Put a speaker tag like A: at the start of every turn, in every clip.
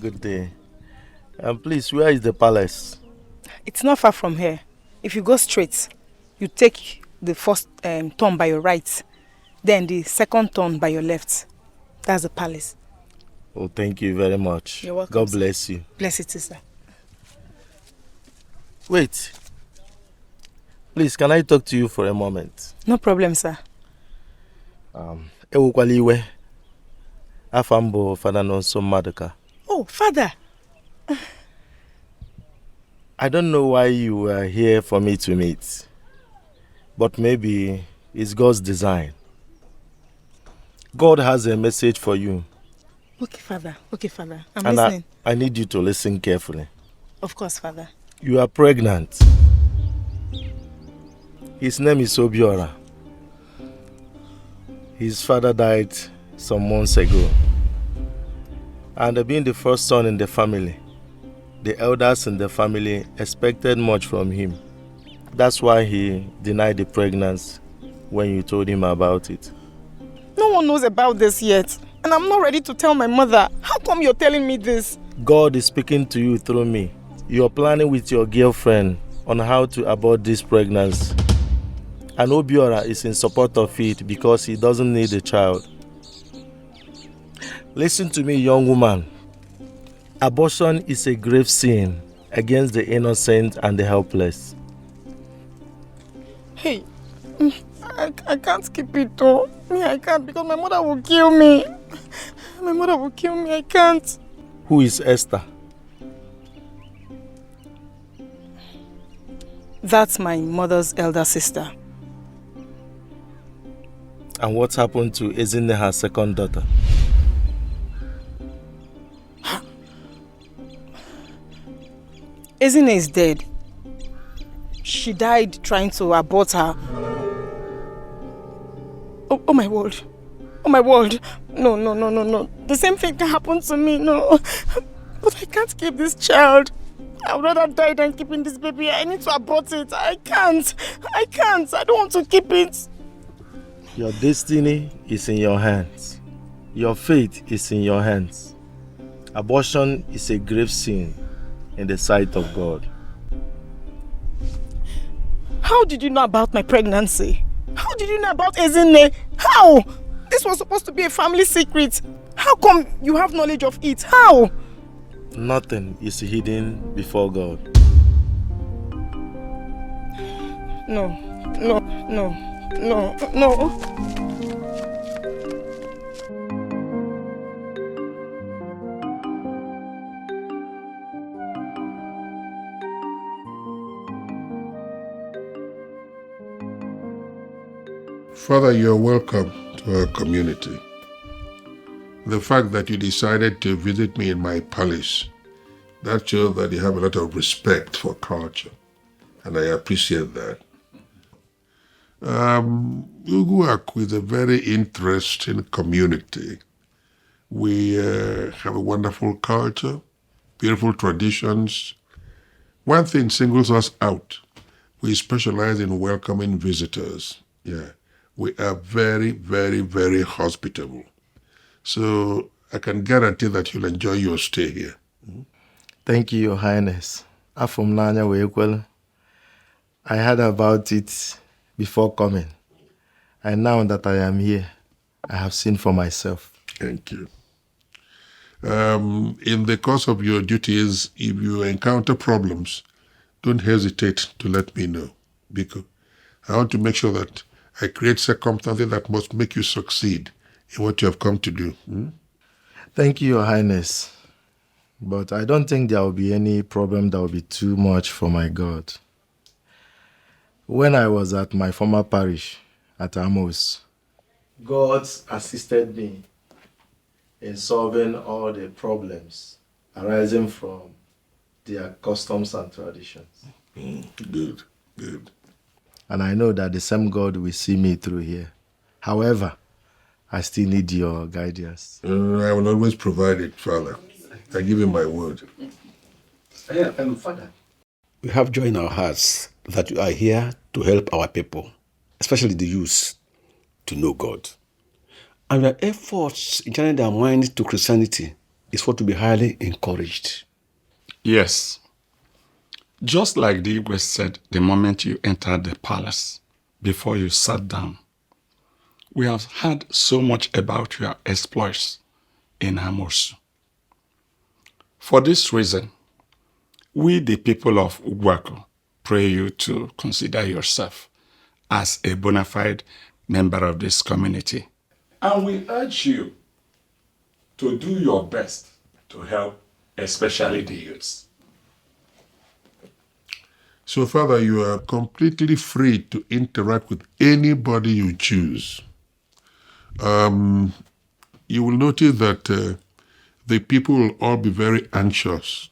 A: Good day. Please, where is the palace?
B: It's not far from here. If you go straight, you take the first turn by your right, then the second turn by your left. That's the palace.
A: Oh, thank you very much.
B: You're welcome.
A: God bless you.
B: Bless it, sister.
A: Wait. Please, can I talk to you for a moment?
B: No problem, sir.
A: Ewokwala iwe. Afambo Father Nonso Maduka.
B: Oh, Father.
A: I don't know why you were here for me to meet, but maybe it's God's design. God has a message for you.
B: Okay, Father. Okay, Father. I'm listening.
A: I need you to listen carefully.
B: Of course, Father.
A: You are pregnant. His name is Obiora. His father died some months ago. And being the first son in the family, the elders in the family expected much from him. That's why he denied the pregnancy when you told him about it.
B: No one knows about this yet. And I'm not ready to tell my mother. How come you're telling me this?
A: God is speaking to you through me. You're planning with your girlfriend on how to abort this pregnancy. And Obiora is in support of it because he doesn't need a child. Listen to me, young woman. Abortion is a grave sin against the innocent and the helpless.
B: Hey, I can't keep it though. I can't because my mother will kill me. My mother will kill me. I can't.
A: Who is Esther?
B: That's my mother's elder sister.
A: And what happened to Ezinne, her second daughter?
B: Ezinne is dead. She died trying to abort her. Oh my word. Oh my word. No. The same thing can happen to me, no. But I can't keep this child. I would rather die than keeping this baby. I need to abort it. I can't. I don't want to keep it.
A: Your destiny is in your hands. Your fate is in your hands. Abortion is a grave sin in the sight of God.
B: How did you know about my pregnancy? How did you know about Ezinne? How? This was supposed to be a family secret. How come you have knowledge of it? How?
A: Nothing is hidden before God.
B: No.
C: Father, you're welcome to our community. The fact that you decided to visit me in my palace, that shows that you have a lot of respect for culture, and I appreciate that. Uguaku is a very interesting community. We have a wonderful culture, beautiful traditions. One thing singles us out. We specialize in welcoming visitors. Yeah. We are very, very, very hospitable. So I can guarantee that you'll enjoy your stay here.
A: Thank you, Your Highness. Afum Nanya Wekwele. I heard about it before coming. And now that I am here, I have seen for myself.
C: Thank you. In the course of your duties, if you encounter problems, don't hesitate to let me know, because I want to make sure that I create circumstances that must make you succeed in what you have come to do.
A: Thank you, Your Highness. But I don't think there will be any problem that will be too much for my God. When I was at my former parish at Amos, God assisted me in solving all the problems arising from their customs and traditions.
C: Good.
A: And I know that the same God will see me through here. However, I still need your guidance.
C: I will always provide it, Father. I give you my word.
D: Father, we have joy in our hearts that you are here to help our people, especially the youth, to know God. And your efforts in turning their minds to Christianity is what to be highly encouraged.
E: Yes. Just like the Igwe said the moment you entered the palace, before you sat down, we have heard so much about your exploits in Amosu. For this reason, we, the people of Ugwako, pray you to consider yourself as a bona fide member of this community. And we urge you to do your best to help, especially the youths.
C: So, Father, you are completely free to interact with anybody you choose. You will notice that the people will all be very anxious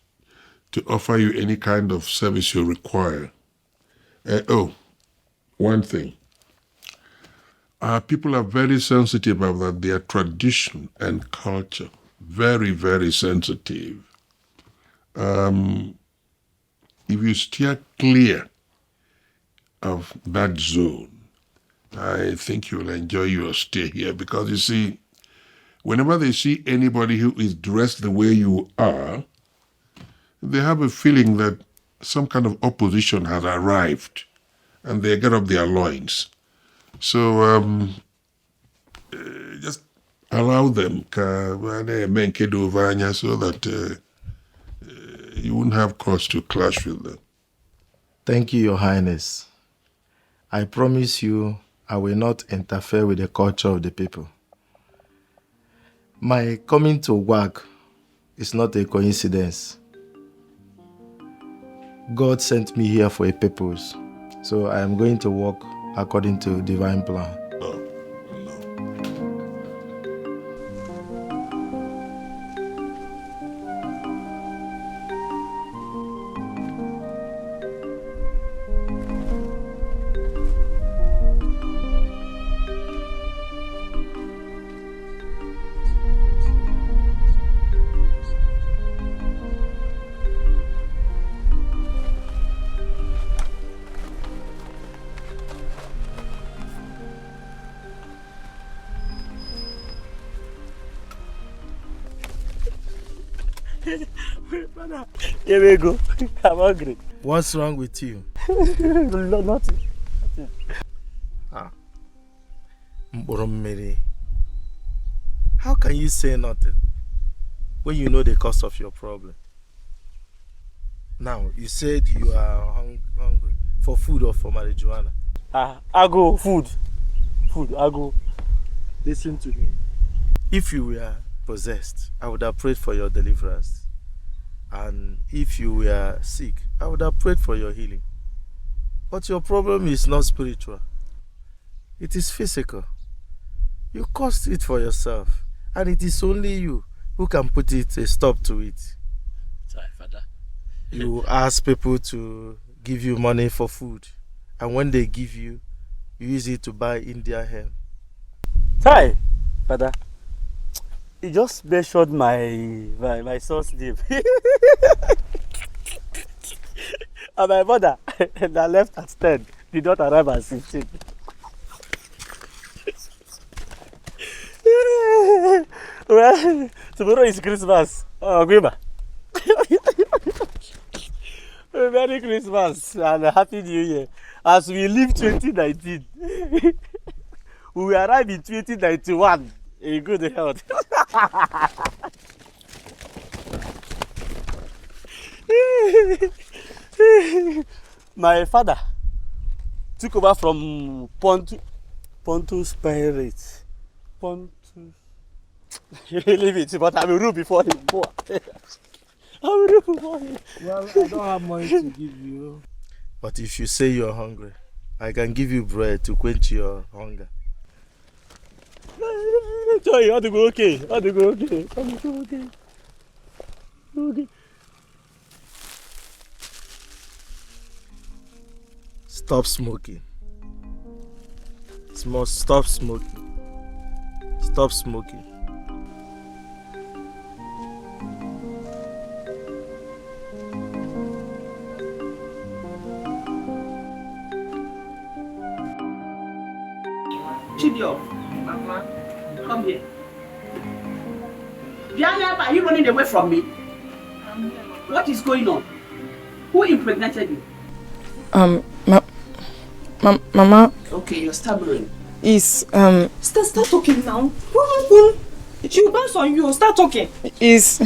C: to offer you any kind of service you require. One thing. People are very sensitive about their tradition and culture. Very, very sensitive. If you steer clear of that zone, I think you'll enjoy your stay here, because you see, whenever they see anybody who is dressed the way you are, they have a feeling that some kind of opposition has arrived, and they get up their loins. So just allow them so that you wouldn't have cause to clash with them.
A: Thank you, Your Highness. I promise you I will not interfere with the culture of the people. My coming to work is not a coincidence. God sent me here for a purpose, so I am going to work according to divine plan.
C: No.
F: Here we go. I'm hungry.
A: What's wrong with you?
F: Nothing.
A: Mborommiri, how can you say nothing when you know the cause of your problem? Now, you said you are hungry for food or for marijuana.
F: I go food. I go.
A: Listen to me. If you were possessed, I would have prayed for your deliverance. And if you were sick, I would have prayed for your healing. But your problem is not spiritual. It is physical. You caused it for yourself. And it is only you who can put a stop to it.
F: Sorry, Father.
A: You ask people to give you money for food. And when they give you, you use it to buy Indian hemp.
F: Sorry, Father. He just mentioned my son's name. And my mother, that left at 10, did not arrive at 16. Well, tomorrow is Christmas. Oh, Guiba. Merry Christmas and Happy New Year. As we leave 2019, we will arrive in 2091 in good health. My father took over from Pontus Pirates. Pontus. Leave it, but I will rule before him. I will rule before him.
A: Well, I don't have money to give you. But if you say you're hungry, I can give you bread to quench your hunger.
F: Joy, how to go okay? How to go okay? How to go okay? Okay.
A: Stop smoking. Stop smoking. Stop smoking.
G: Chidiop, Mama, come here. Bianca, are you running away from me? What is going on? Who impregnated you?
B: Mama.
G: Okay, you're stammering.
B: Start talking now. What happened? She will bounce on you. Start talking.
G: Is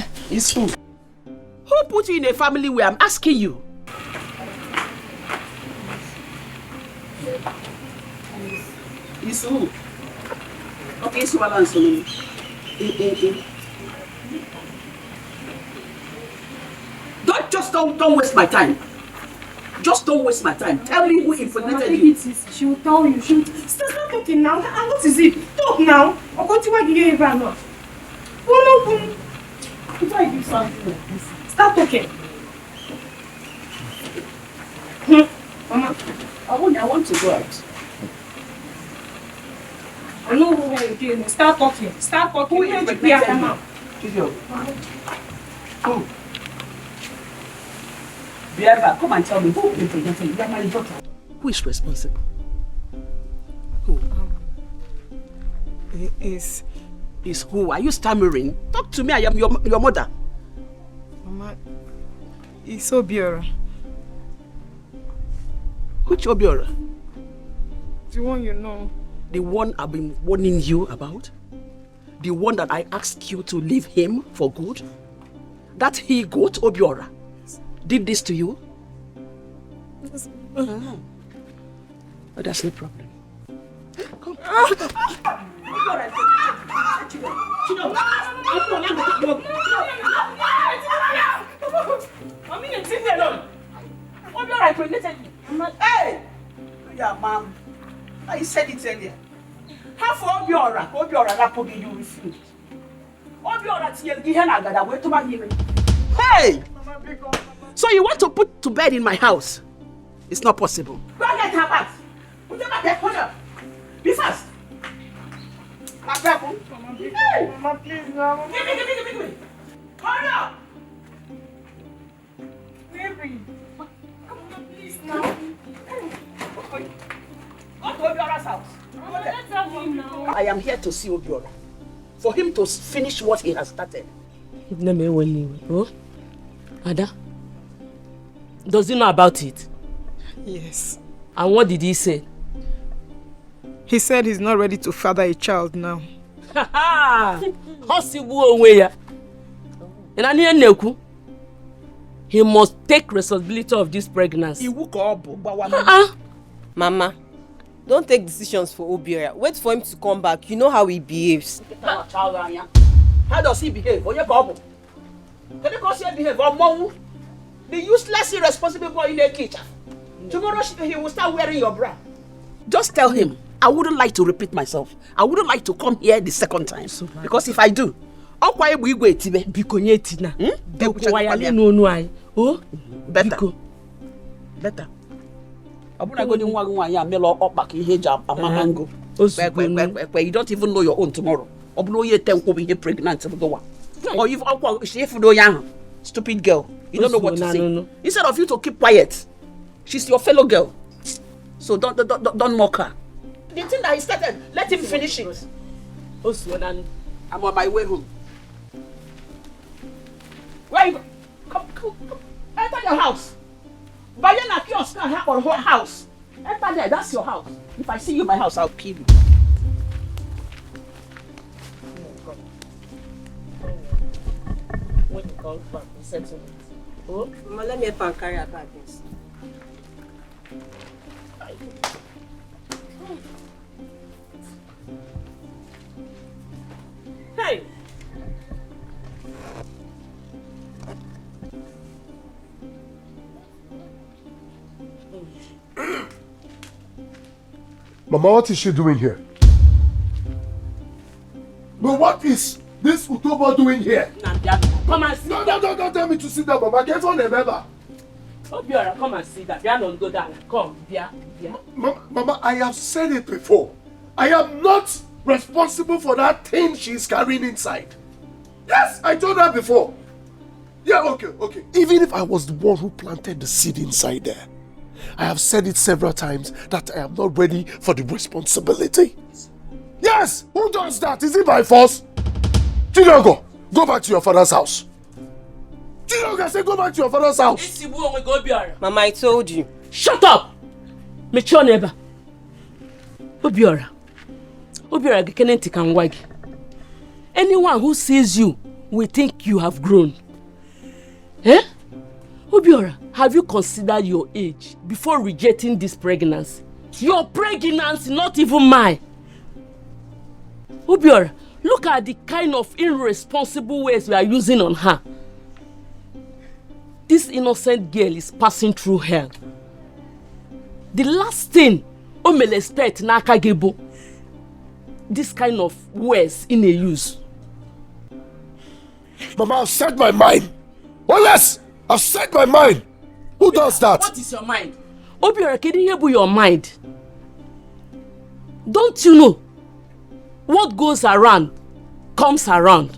G: who? Who put you in a family where I'm asking you? Is who? Okay, so I'll answer you. Don't waste my time. Just don't waste my time. Tell me who impregnated you.
B: She will tell you. Start talking now. And what is it? Talk now. Or continue to give her not. If I do something like this, start talking.
G: Mama, I want to go out.
B: I know who you're doing. Start talking. Start talking.
G: Who impregnated you? Chidiogo. Who? Bianca, come and tell me who impregnated you? You are my daughter. Who is responsible? Who? Is who? Are you stammering? Talk to me, I am your mother.
B: Mama, it's Obiora.
G: Which Obiora?
B: The one you know.
G: The one I've been warning you about? The one that I asked you to leave him for good? That he goat Obiora did this to you?
B: Yes.
G: Oh, that's no problem. Come. Hey! Yeah, ma'am. I said it earlier. Half of Obiora, that put you refused. Obiora, wait to my hearing. Hey! So you want to put to bed in my house? It's not possible. Go and get her back. Put her back, hold up. Be fast.
B: Mama, please, now.
G: Give me. Hurry up.
B: Baby. Mama, please, now.
G: Go to Obiora's house.
B: Let's have him now.
G: I am here to see Obiora. For him to finish what he has started.
H: Oh, Ada, does he know about it?
B: Yes.
H: And what did he say?
B: He said he's not ready to father a child now.
H: He must take responsibility of this pregnancy.
I: Mama, don't take decisions for Obiora. Wait for him to come back. You know how he behaves.
G: How does he behave? Can you call him behave? The useless, irresponsible boy in the kitchen. Tomorrow he will start wearing your bra. Just tell him, I wouldn't like to repeat myself. I wouldn't like to come here the second time. Because if I do, I'll quiet we go to me. Better. I'm not going to walk you don't even know your own tomorrow. You're pregnant. Or you've stupid girl. You don't know what to say. Instead of you to keep quiet, she's your fellow girl. So don't mock her. The thing that he started, let him finish it. I'm on my way home. Where you go? Come. Enter your house. Bayana kiosk or her house. Enter there, that's your house. If I see you in my house, I'll kill you.
H: When you come back, we settle it. Oh?
I: Mama, let me help and carry her bag.
H: Hey!
J: Mama, what is she doing here? But what is this Utobo doing here?
H: Come and sit down.
J: No, don't tell me to sit down, Mama. Get on, remember.
H: Obiora, come and sit down. Bia don't go down. Come, Bia.
J: Mama, I have said it before. I am not responsible for that thing she's carrying inside. Yes, I told her before. Yeah, okay. Even if I was the one who planted the seed inside there, I have said it several times that I am not ready for the responsibility. Yes, who does that? Is it by force? Chidiogo, Go back to your father's house. Chidogo, say go back to your father's house.
I: Mama, I told you.
H: Shut up! Mature neighbor. Obiora. Obiora gekenenti kanwagi. Anyone who sees you will think you have grown. Eh? Obiora, have you considered your age before rejecting this pregnancy? Your pregnancy, not even mine. Obiora, look at the kind of irresponsible ways you are using on her. This innocent girl is passing through hell. The last thing Omele expect Naka Gebo, this kind of words in a use.
J: Mama, I've said my mind. Oh yes, I've said my mind. Who does that?
H: What is your mind? Obiora, can you hear your mind? Don't you know? What goes around comes around.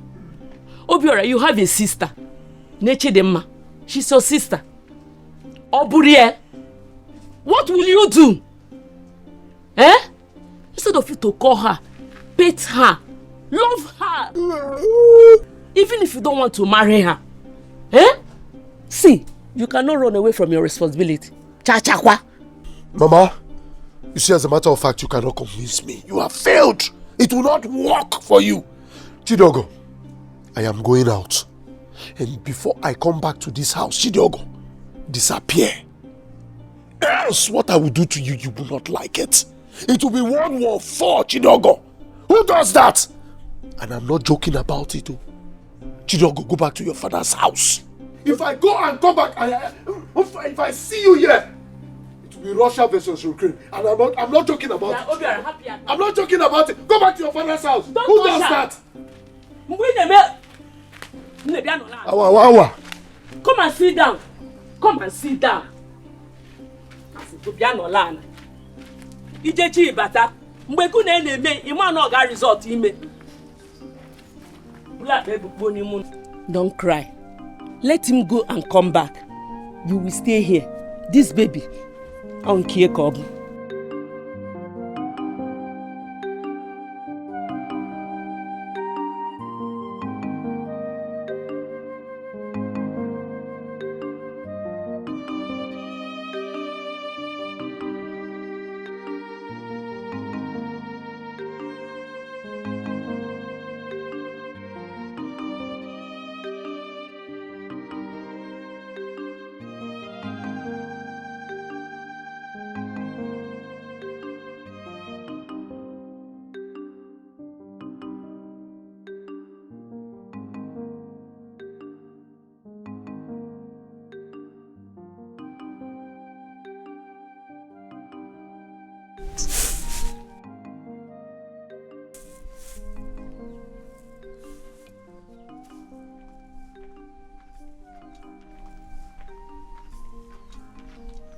H: Obiora, you have a sister. Neche Demma. She's your sister. Oburie, what will you do? Eh? Instead of you to call her, pet her, love her, even if you don't want to marry her. Eh? See, you cannot run away from your responsibility. Cha-cha-kwa.
J: Mama, you see, as a matter of fact, you cannot convince me. You have failed. It will not work for you. Chidogo, I am going out. And before I come back to this house, Chidogo, disappear. Else, what I will do to you, you will not like it. It will be World War IV, Chidogo. Who does that? And I'm not joking about it. Chidogo, go back to your father's house. If I go and come back, if I see you here, it will be Russia versus Ukraine. And I'm not joking about it. I'm not joking about it. Go back to your father's house. Who does that? Awa.
H: Come and sit down. Come and sit down. Ijechi ibata. Mgbeku na eme ima no ga result ime. Don't cry. Let him go and come back. You will stay here. This baby, I won't care.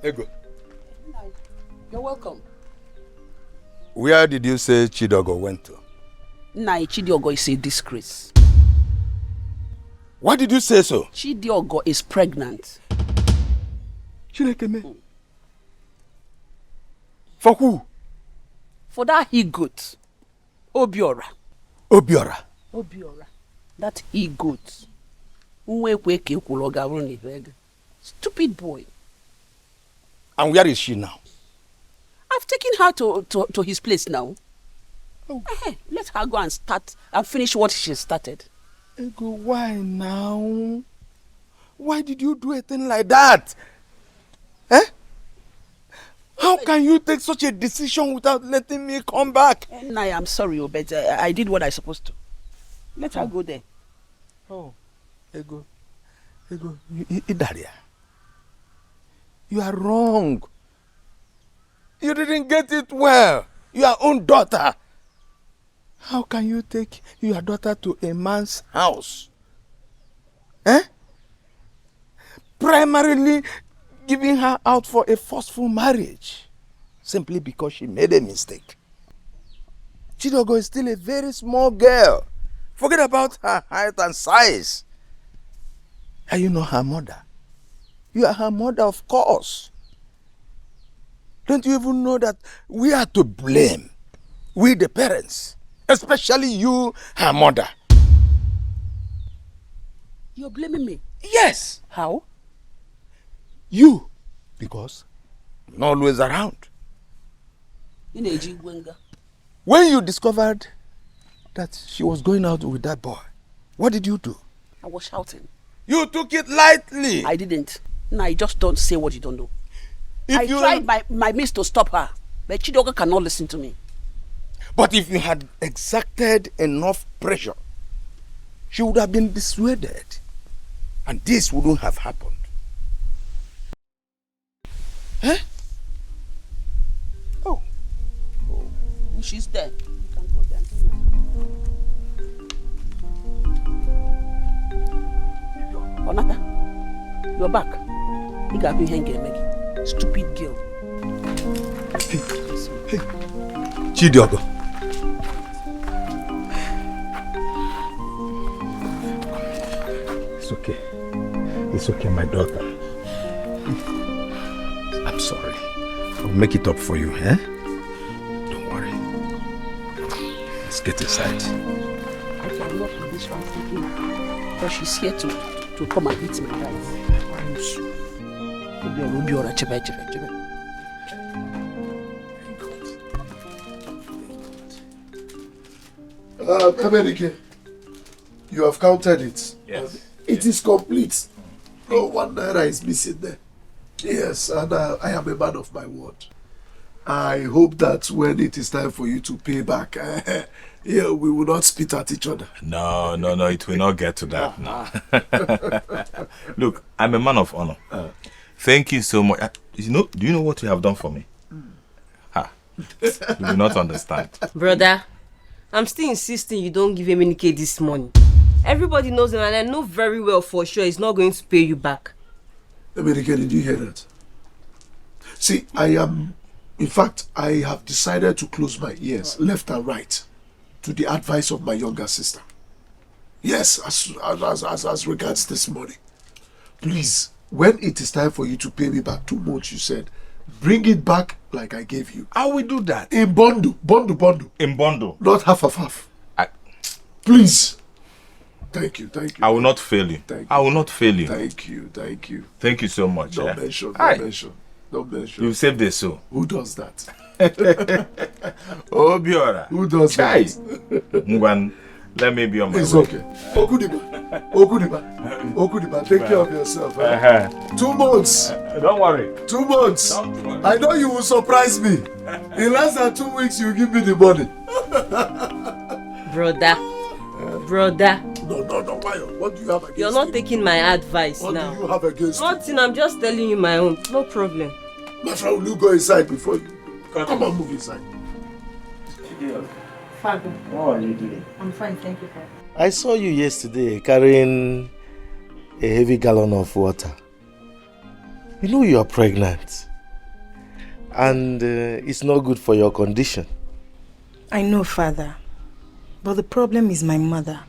K: Ego.
G: You're welcome.
K: Where did you say Chidogo went to?
G: Nah, Chidiogo is a disgrace.
K: Why did you say so?
G: Chidiogo is pregnant.
K: Chinekeme. For who?
G: For that he-goat. Obiora.
K: Obiora.
G: That he-goat. Stupid boy.
K: And where is she now?
G: I've taken her to his place now. Oh. Let her go and start and finish what she started.
K: Ego, why now? Why did you do a thing like that? Eh? How can you take such a decision without letting me come back?
G: And I am sorry, but I did what I supposed to. Let her go there.
K: Oh, Ego, Idaria. You are wrong. You didn't get it well. Your own daughter. How can you take your daughter to a man's house? Eh? Primarily giving her out for a forceful marriage. Simply because she made a mistake. Chidogo is still a very small girl. Forget about her height and size. Are you not her mother? You are her mother, of course. Don't you even know that we are to blame? We the parents. Especially you, her mother.
G: You're blaming me?
K: Yes.
G: How?
K: You. Because I'm always around. When you discovered that she was going out with that boy, what did you do?
G: I was shouting.
K: You took it lightly.
G: I didn't. No, you just don't say what you don't know. I tried my best to stop her, but Chidoka cannot listen to me.
K: But if you had exacted enough pressure, she would have been dissuaded. And this wouldn't have happened. Huh?
G: Oh. She's there. You can go there. Onata, you're back. You got me hanging, Maggie. Stupid girl.
K: Hey, Chidiogo. It's okay. It's okay, my daughter. I'm sorry. I'll make it up for you, eh? Don't worry. Let's get inside.
G: Okay, I'm not with this one thinking. Because she's here to come and eat my rice.
J: America, you have counted it.
A: Yes.
J: It is complete. No 1 naira is missing there. Yes, and I am a man of my word. I hope that when it is time for you to pay back, we will not spit at each other.
A: No, it will not get to that now. Look, I'm a man of honor. Thank you so much. Do you know what you have done for me? You will not understand.
I: Brother, I'm still insisting you don't give Emenike this money. Everybody knows him and I know very well for sure he's not going to pay you back.
J: Emenike, did you hear that? See, in fact, I have decided to close my ears, left and right, to the advice of my younger sister. Yes, as regards this money. Please, when it is time for you to pay me back 2 months, you said, bring it back like I gave you.
A: I will do that.
J: In bundle.
A: In bundle.
J: Not half of half. Please. Thank you.
A: I will not fail you. I will not fail you.
J: Thank you.
A: Thank you so much.
J: Don't mention.
A: You saved the soul.
J: Who does that?
A: Obiora.
J: Who does
A: Chai.
J: that?
A: Ngwan, let me be on my
J: It's
A: way.
J: okay. Okudiba, take care of yourself. 2 months.
A: Don't worry.
J: 2 months.
A: Don't worry.
J: I know you will surprise me. In less than 2 weeks, you give me the money.
I: Brother.
J: No. Why? What do you have against
I: You're not
J: me?
I: taking my advice
J: What
I: now.
J: do you have against me?
I: Nothing, I'm just telling you my own. No problem.
J: My friend, will you go inside before you... Come on, move inside.
B: Father.
A: How are you doing?
B: I'm fine, thank you, Father.
A: I saw you yesterday carrying a heavy gallon of water. You know you are pregnant. And it's not good for your condition.
B: I know, Father. But the problem is my mother.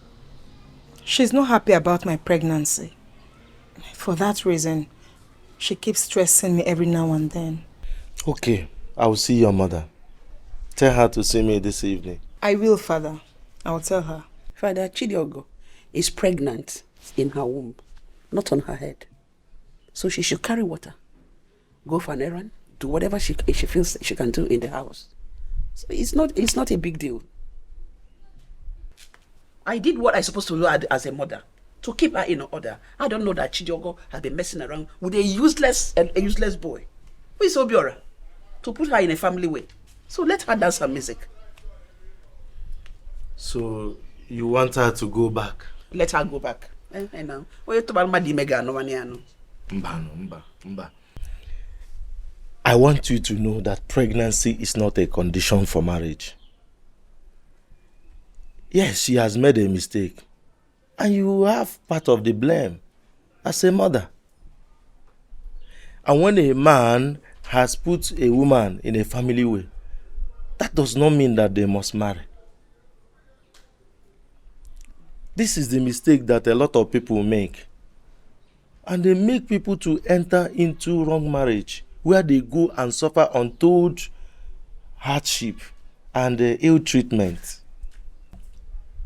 B: She's not happy about my pregnancy. For that reason, she keeps stressing me every now and then.
A: Okay, I will see your mother. Tell her to see me this evening.
B: I will, Father. I will tell her.
G: Father, Chidiogo is pregnant in her womb, not on her head. So she should carry water, go for an errand, do whatever she feels she can do in the house. So it's not a big deal. I did what I supposed to do as a mother, to keep her in order. I don't know that Chidiogo has been messing around with a useless boy. Who is Obiora? To put her in a family way. So let her dance her music.
A: So, you want her to go back?
G: Let her go back. Now.
A: Mba. I want you to know that pregnancy is not a condition for marriage. Yes, she has made a mistake. And you have part of the blame as a mother. And when a man has put a woman in a family way, that does not mean that they must marry. This is the mistake that a lot of people make. And they make people to enter into wrong marriage, where they go and suffer untold hardship and ill treatment.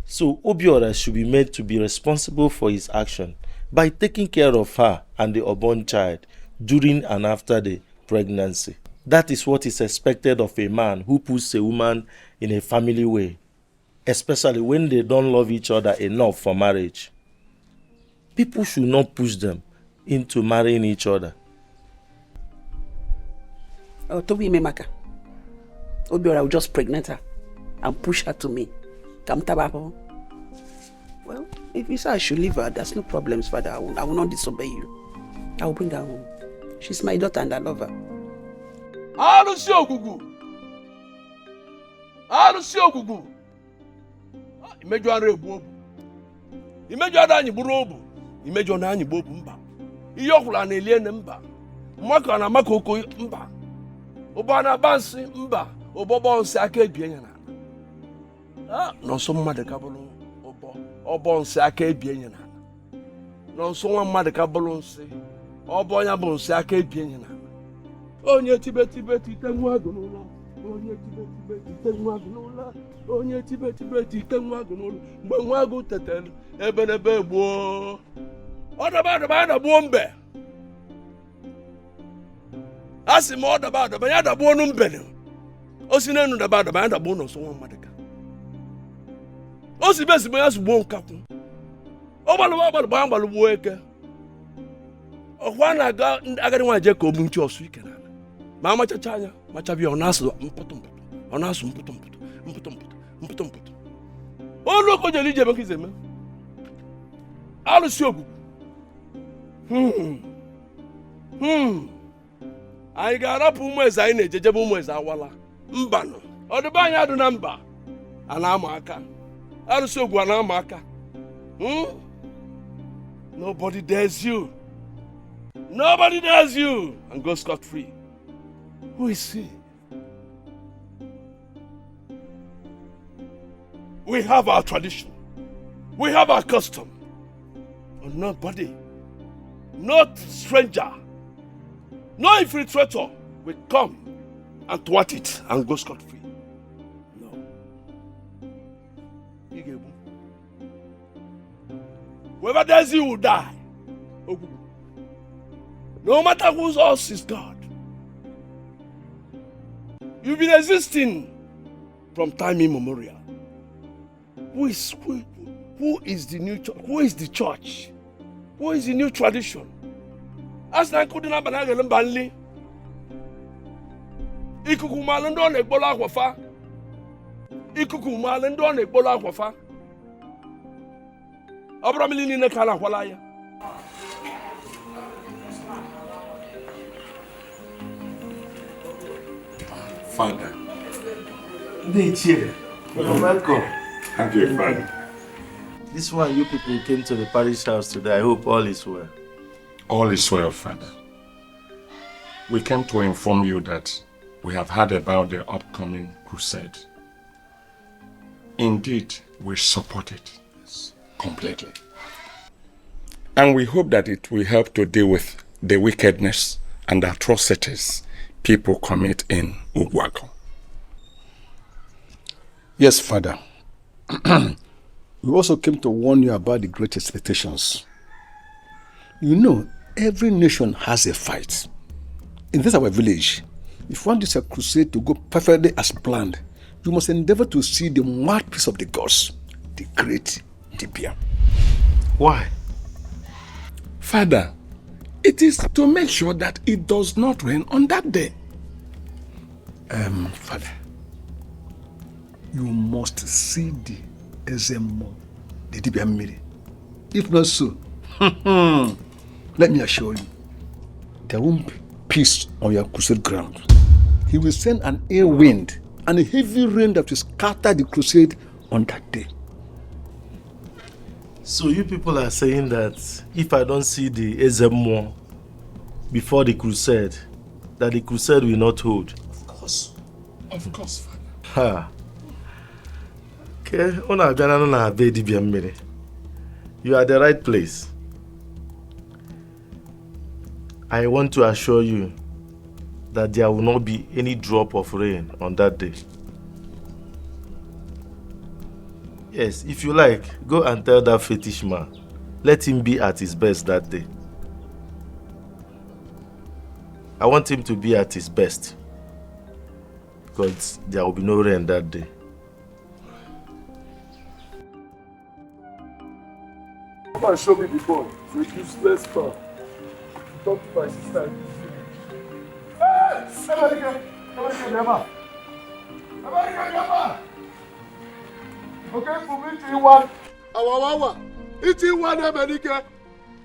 A: So Obiora should be made to be responsible for his action by taking care of her and the unborn child during and after the pregnancy. That is what is expected of a man who puts a woman in a family way, especially when they don't love each other enough for marriage. People should not push them into marrying each other.
G: Oh, Toby Memaka. Obiora will just pregnant her and push her to me. Come tabapo. Well, if you say I should leave her, there's no problems, Father. I will not disobey you. I will bring her home. She's my daughter and I love her.
K: Alụsị ogugu. Alụsị ogugu. Imejọ ara egbu obu. Imejọ ada anyị gburu obu. Imejọ na anyị gbu obu mba. Ihe ọkwụla na-elie na mba. Maka na maka oko mba. Ụba na bansi mba. Ụbọbọ nsị aka ebie nya na. Nọsọ mmadụ ka bụrụ ụbọ. Ọbọ nsị aka ebie nya na. Nọsọ nwa mmadụ ka bụrụ nsị. Ọbọ nya bụ nsị aka ebie nya na. Onye tibe tite nwa agụ n'ụlọ. Onye tibe tite nwa agụ n'ụlọ. Onye tibe tite nwa agụ n'ụlọ. Mgbe nwa agụ tetere ebe n'ebe gboo. Ọ daba adagbuo mbe. A sị m ọ daba ya adagbuo nu mbe. O si n'enu daba ya adagbuo n'ọsọ nwa mmadụ ka. O si besi ya sugbuo nkakwụ. Ọ gbalụgbuo eke. Ọkwa na-aga agadi nwa je ka o bu nchi ọsụ ike na. Ma amachacha anya machabịa ọ na-asụ mpụtụ. Olu oko jeli ije maka izeme. Alụsị ogugu. Anyị ga-arapụ ụmụ eze anyị na-ejejebe ụmụ eze awala. Mbanụ. Ọdịbe anyị adụ na mba. A na-ama aka. Alụsị ogugu a na-ama aka. Nobody dares you. Nobody dares you and go scot-free. Who is he? We have our tradition. We have our custom. But nobody, not stranger, no infiltrator will come and thwart it and go scot-free. No. Whoever dares you will die. No matter whose us is God. You've been existing from time immemorial. Who is the new church? Who is the church? Who is the new tradition? As na couldn't have an banli. Ikuku malando ne bola wafa. Ikuku malando ne bola wafa. Abramilini ne kala walaya.
E: Father.
A: You're welcome.
E: Thank you, Father.
A: This one you people came to the parish house today. I hope all is well.
E: All is well, Father. We came to inform you that we have heard about the upcoming crusade. Indeed, we support it completely. And we hope that it will help to deal with the wickedness and atrocities people commit in Ugwago.
D: Yes, Father. We also came to warn you about the great expectations. You know, every nation has a fight. In this our village, if one wants a crusade to go perfectly as planned, you must endeavor to see the mouthpiece of the gods, the great Dibia.
A: Why?
E: Father, it is to make sure that it does not rain on that day.
D: Father, you must see the Ezemo, the Dibia Miri. If not so, let me assure you, there won't be peace on your crusade ground. He will send an air wind and a heavy rain that will scatter the crusade on that day.
A: So you people are saying that if I don't see the Ezemo before the crusade, that the crusade will not hold?
E: Of course, Father.
A: Ha. Okay, you are at the right place. I want to assure you that there will not be any drop of rain on that day. Yes, if you like, go and tell that fetish man let him be at his best that day. I want him to be at his best. Because there will be no rain that day.
J: Come and show me the ball. It's a useless man. Talk to my sister. Hey! America! America, never! America, never! Okay, for me, T1. Awawawa. It's T1, America.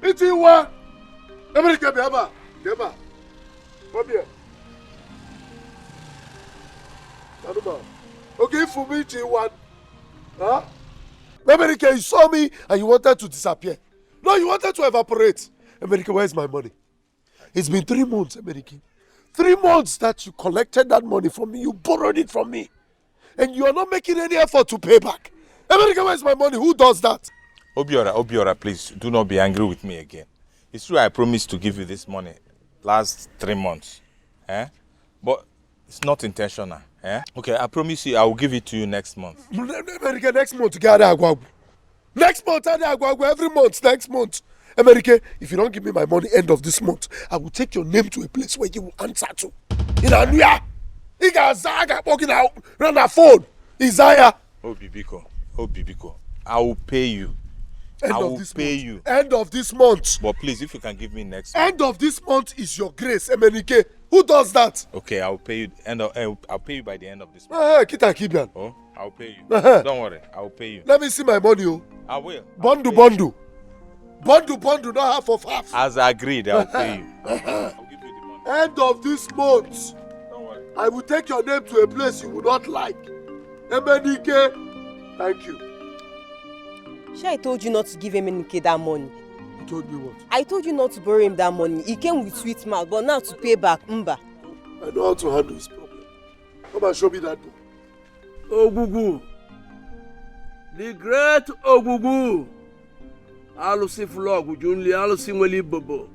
J: It's T1. America, never. Never. Come here. Okay, for me, T1. Huh? America, you saw me and you wanted to disappear. No, you wanted to evaporate. America, where's my money? It's been 3 months, America. 3 months that you collected that money from me. You borrowed it from me. And you are not making any effort to pay back. America, where's my money? Who does that?
K: Obiora, please, do not be angry with me again. It's true I promised to give you this money last 3 months. But it's not intentional. Okay, I promise you I will give it to you next month.
J: America, next month, next month, every month, next month. America, if you don't give me my money end of this month, I will take your name to a place where you will answer to. In Anuya. You guys are walking out, run a phone. Isaiah.
K: Obibiko, I will pay you. I will pay you.
J: End of this month.
K: But please, if you can give me next month.
J: End of this month is your grace, Emenike. Who does that?
K: Okay, I'll pay you. I'll pay you by the end of this month.
J: Hey, Kita Kibian.
K: Oh, I'll pay you. Don't worry, I'll pay you.
J: Let me see my money. Oh.
K: I will.
J: Bondu. Not half of half.
K: As agreed, I'll pay you. I'll give you the money.
J: End of this month.
K: Don't worry.
J: I will take your name to a place you will not like. Emenike, thank you.
I: I told you not to give Emenike that money.
J: You told me what?
I: I told you not to borrow him that money. He came with sweet mouth, but now to pay back, Mba.
J: I know how to handle his problem. Come and show me that book.
L: Ogugu. The great Ogugu. Alusi flog, Junli, Alusi Weli Bobo.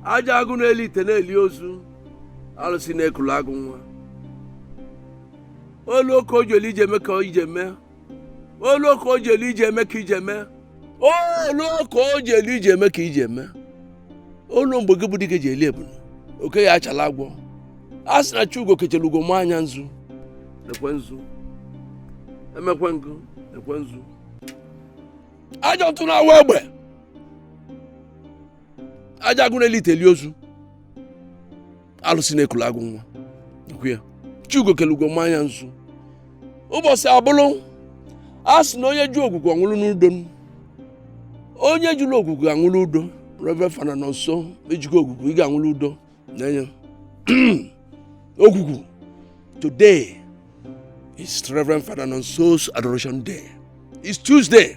L: Ajagun elite ne Liosu. Alusi ne Kulagunwa. Oloko jeli jeme ko ijeme. Oloko jeli jeme ki jeme. Oloko jeli jeme ki jeme. Olombo gebudi ke jeli ebunu. Oke ya chalagwo. Asina chugo ke chelugo manya nzu. Nekwenzu. Emekwengu, nekwenzu. Aja tuna wegbe. Aja gun elite Liosu. Alusi ne Kulagunwa. Okuya. Chugo kelugo manya nzu. Ụbọchị abụlụ asị na onye ju ogwugwu anwụrụ n'udo onye jụrụ ogwugwu anwụrụ udo Reverend Fana nọ nso ejigo ogwugwu ị ga-anwụrụ udo n'enye ogwugwu. Today is Reverend Fana nọ nso's adoration day. It's Tuesday.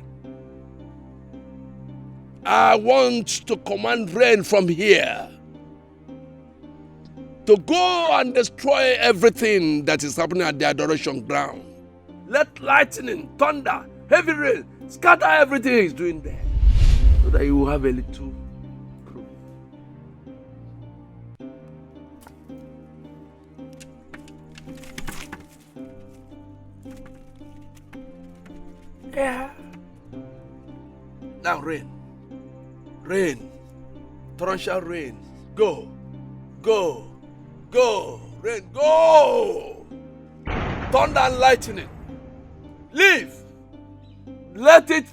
L: I want to command rain from here to go and destroy everything that is happening at the adoration ground. Let lightning, thunder, heavy rain scatter everything he's doing there, so that you will have a little proof. Yeah. Now rain, torrential rain, go, rain, go, thunder and lightning. Leave. Let it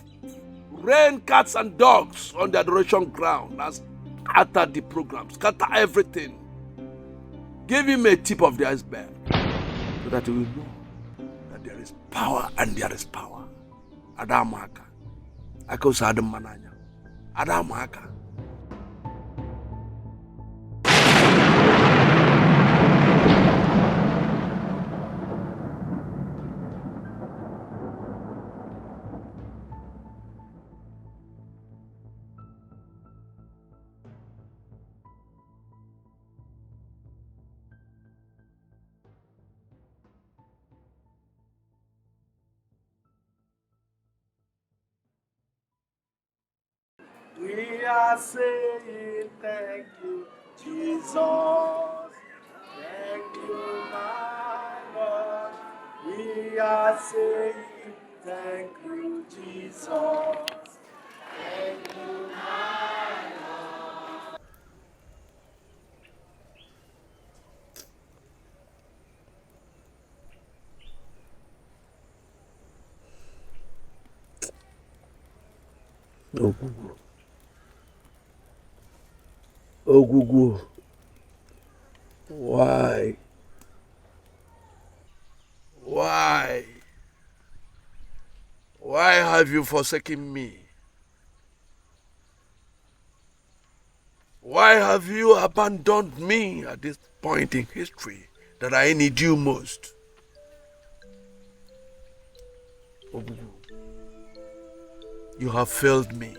L: rain cats and dogs on the adoration ground as after the program. Scatter everything. Give him a tip of the iceberg so that he will know that there is power and there is power. Adamaka. Akosa Adam Mananya. Adamaka.
J: We are saying thank you, Jesus. Thank you, my Lord. We are saying
L: Thank you, Jesus. Thank you, my Lord. Ogugu. Why? Why? Why have you forsaken me? Why have you abandoned me at this point in history that I need you most? Ogugu, you have failed me.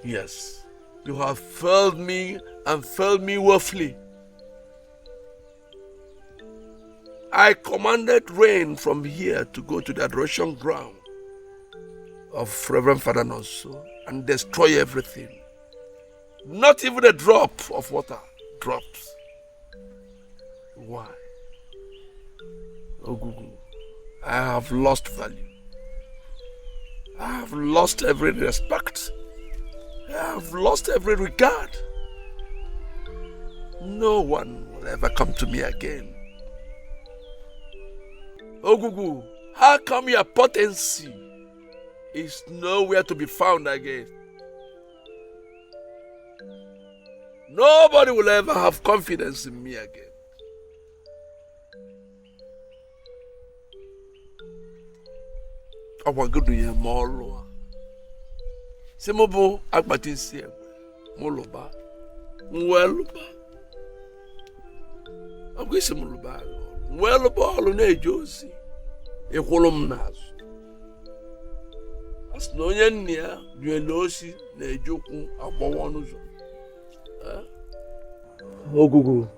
L: Yes, you have failed me and failed me woefully. I commanded rain from here to go to the adoration ground of Reverend Father Nonso and destroy everything. Not even a drop of water drops. Why? Ogugu, I have lost value. I have lost every respect. I have lost every regard. No one will ever come to me again. Ogugu, how come your potency is nowhere to be found again? Nobody will ever have confidence in me again. I want to do you more. Semobo agbati nsi moloba mweluba agwisi moloba mweluba olu na ejosi ekwolum nazo asno onye nnia duelosi na ejokwu agbawo nuzo Ogugu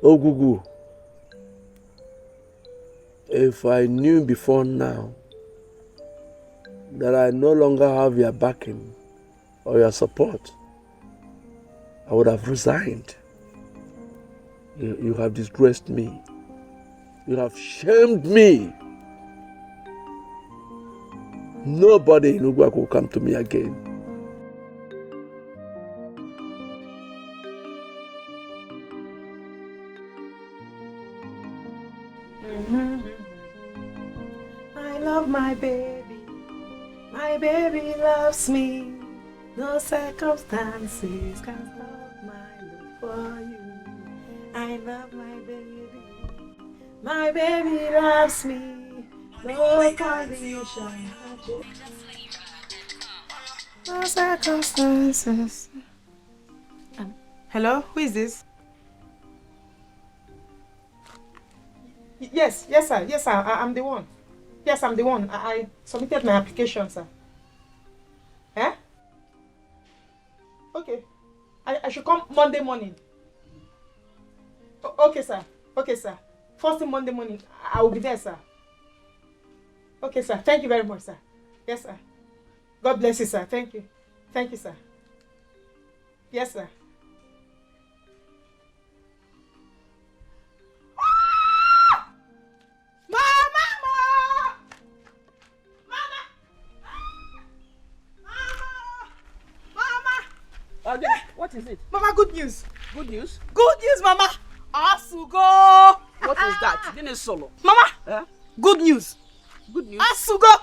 L: Ogugu, if I knew before now that I no longer have your backing or your support, I would have resigned. You have disgraced me. You have shamed me. Nobody in Ugwa will come to me again.
B: I love my baby. My baby loves me. No circumstances can stop my love for you. I love my baby. My baby loves me. No condition. No circumstances. Hello, who is this? Yes, sir, I'm the one. Yes, I'm the one. I submitted my application, sir. Eh? Okay. I should come Monday morning. Okay, sir. Okay, sir. First thing Monday morning, I will be there, sir. Okay, sir. Thank you very much, sir. Yes, sir. God bless you, sir. Thank you. Thank you, sir. Yes, sir.
G: What is it?
B: Mama, good news.
G: Good news?
B: Good news, Mama. Asugo.
G: What is that? Guinea solo.
B: Mama,
G: Huh?
B: good news.
G: Good news?
B: Asugo.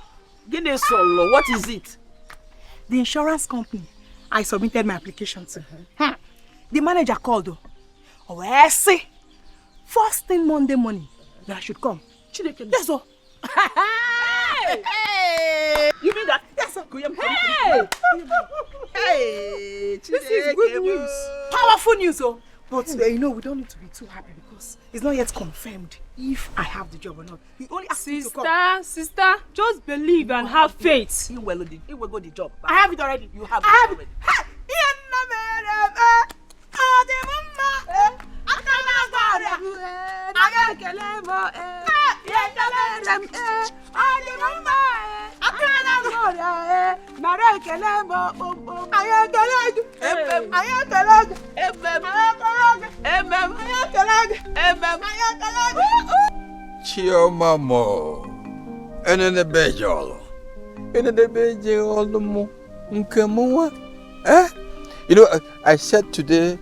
G: Guinea solo. What is it?
B: The insurance company I submitted my application to. The manager called. Oh, I see. First thing Monday morning, that I should come. Yes, sir.
G: Hey! You mean that?
B: Yes, sir.
G: Hey! Hey!
B: This is good news. Powerful news, oh. But we don't need to be too happy because it's not yet confirmed if I have the job or not. He only asked me to come.
M: Sister, just believe and have faith.
G: You will go the job.
B: I have it already.
G: You have it already.
K: Chioma mo. Enene bejolo. Enene bejolo mo. Nkemuwa. Eh? You know, I said today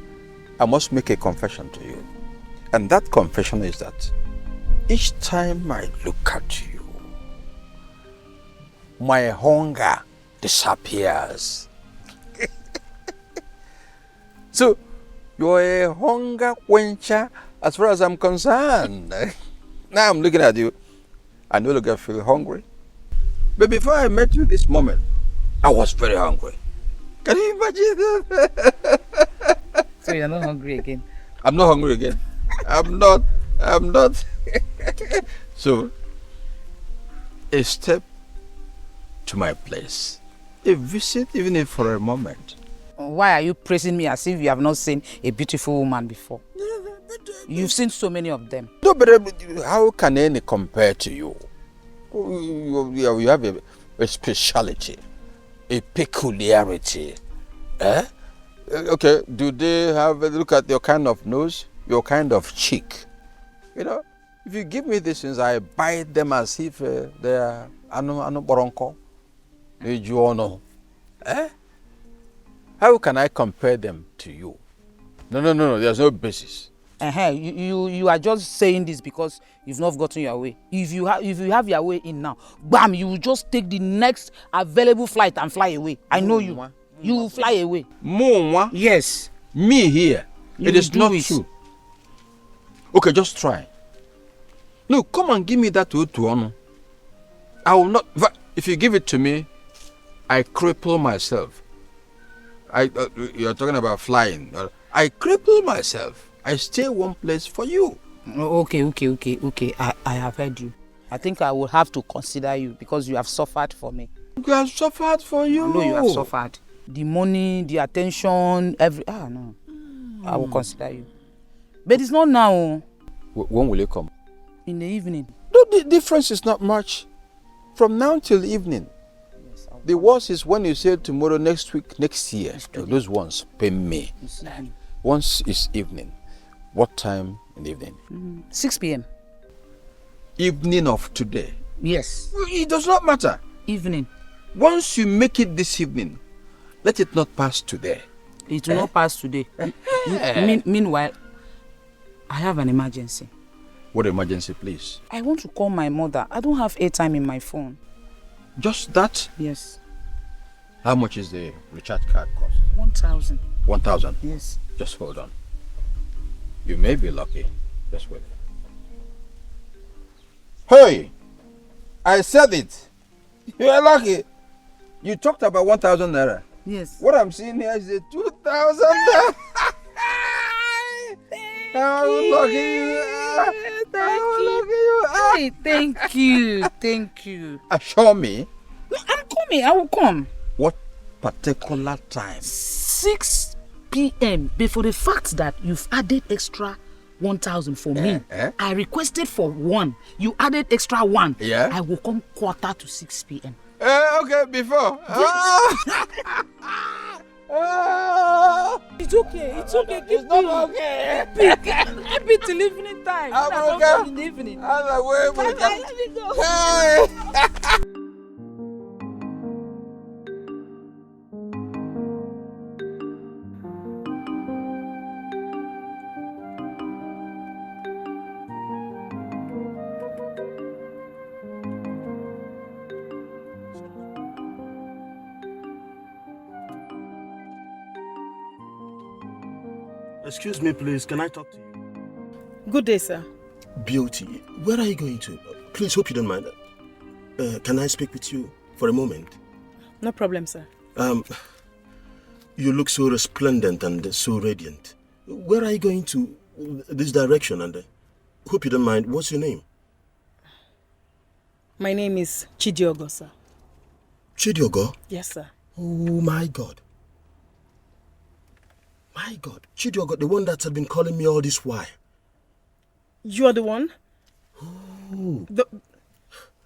K: I must make a confession to you. And that confession is that each time I look at you, my hunger disappears. So, you're a hunger quencher as far as I'm concerned. Now I'm looking at you, I no longer feel hungry. But before I met you this moment, I was very hungry. Can you imagine that?
N: So you're not hungry again?
K: I'm not hungry again. I'm not. So, a step to my place. A visit, even if for a moment.
N: Why are you praising me as if you have not seen a beautiful woman before? You've seen so many of them.
K: No, but how can any compare to you? You have a speciality, a peculiarity. Eh? Okay, do they have a look at your kind of nose, your kind of cheek? You know, if you give me these things, I bite them as if they are boronko, juono. Eh? How can I compare them to you? No, there's no basis.
N: You are just saying this because you've not gotten your way. If you have your way in now, bam, you will just take the next available flight and fly away. I know you. You will fly away.
K: Mwa?
N: Yes.
K: Me here? It is not true. Okay, just try. No, come and give me that Utuano. I will not. If you give it to me, I cripple myself. You're talking about flying. I cripple myself. I stay one place for you.
N: Okay. I have heard you. I think I will have to consider you because you have suffered for me.
K: You have suffered for you.
N: I know you have suffered. The money, the attention, no. I will consider you. But it's not now.
K: When will you come?
N: In the evening.
K: No, the difference is not much. From now till evening. Yes, the worst is when you say tomorrow, next week, next year. Those ones pay me. Once is evening. What time in the evening?
N: 6 p.m.
K: Evening of today?
N: Yes.
K: It does not matter.
N: Evening.
K: Once you make it this evening, let it not pass today.
N: It will not pass today. Meanwhile, I have an emergency.
K: What emergency, please?
N: I want to call my mother. I don't have airtime in my phone.
K: Just that?
N: Yes.
K: How much is the recharge card cost?
N: 1,000.
K: 1,000?
N: Yes.
K: Just hold on. You may be lucky. Just wait. Hey! I said it. You are lucky. You talked about 1,000 naira.
N: Yes.
K: What I'm seeing here is a 2,000 naira. How lucky you are.
N: Thank you. Thank you.
K: Assure me.
N: No, I'm coming. I will come.
K: What particular time?
N: 6 p.m. Before the fact that you've added extra 1,000 for me. I requested for 1. You added extra 1.
K: Yeah.
N: I will come 5:45 p.m.
K: Okay, before.
N: It's okay. It's okay.
K: It's not okay.
N: Keep it till evening time.
K: I'm okay.
N: In the evening.
K: Let
N: me go.
K: Hey.
O: Excuse me, please. Can I talk to you?
B: Good day, sir.
O: Beauty, where are you going to? Please, hope you don't mind. Can I speak with you for a moment?
B: No problem, sir.
O: You look so resplendent and so radiant. Where are you going to? This direction, and hope you don't mind. What's your name?
B: My name is Chidiogo, sir.
O: Chidiogo?
B: Yes, sir.
O: Oh, my God. My God. Chidiogo, the one that had been calling me all this while.
B: You are the one?
O: Oh.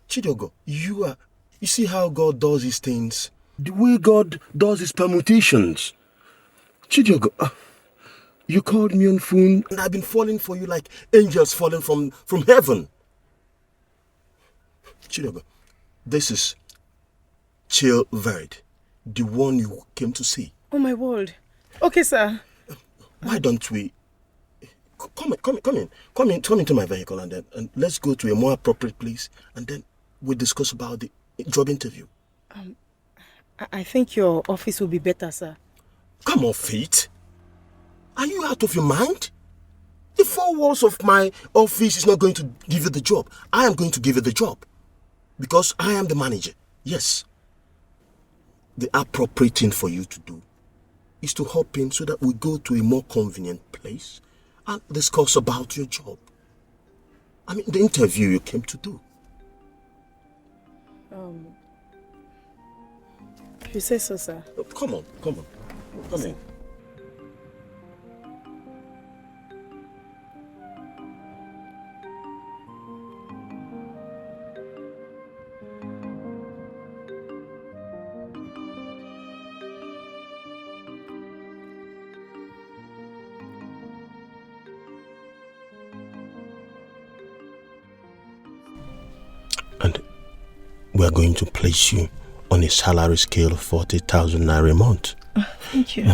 O: Chidiogo, you see how God does his things? The way God does his permutations. Chidiogo, you called me on phone and I've been falling for you like angels falling from heaven. Chidogo, this is Chill Verde, the one you came to see.
B: Oh my word. Okay, sir.
O: Why don't we come into my vehicle and let's go to a more appropriate place and then we'll discuss about the job interview.
B: I think your office will be better, sir.
O: Come on, Faith. Are you out of your mind? The four walls of my office is not going to give you the job. I am going to give you the job. Because I am the manager. Yes. The appropriate thing for you to do is to hop in so that we go to a more convenient place and discuss about your job. I mean, the interview you came to do.
B: If you say so, sir.
O: Come on. Come in. And we are going to place you on a salary scale of 40,000 naira a month.
B: Thank you.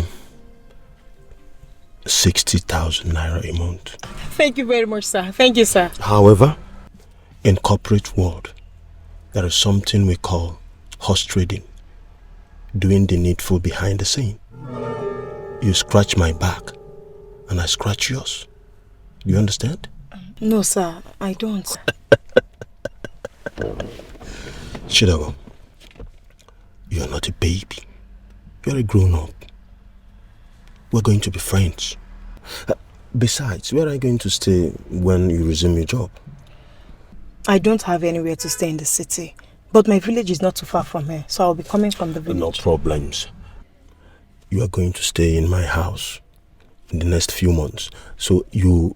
O: 60,000 naira a month.
B: Thank you very much, sir. Thank you, sir.
O: However, in corporate world, there is something we call horse trading, doing the needful behind the scene. You scratch my back, and I scratch yours. Do you understand?
B: No, sir, I don't.
O: Chidogo, you are not a baby. You are a grown-up. We're going to be friends. Besides, where are you going to stay when you resume your job?
B: I don't have anywhere to stay in the city. But my village is not too far from here, so I'll be coming from the village.
O: No problems. You are going to stay in my house in the next few months. So you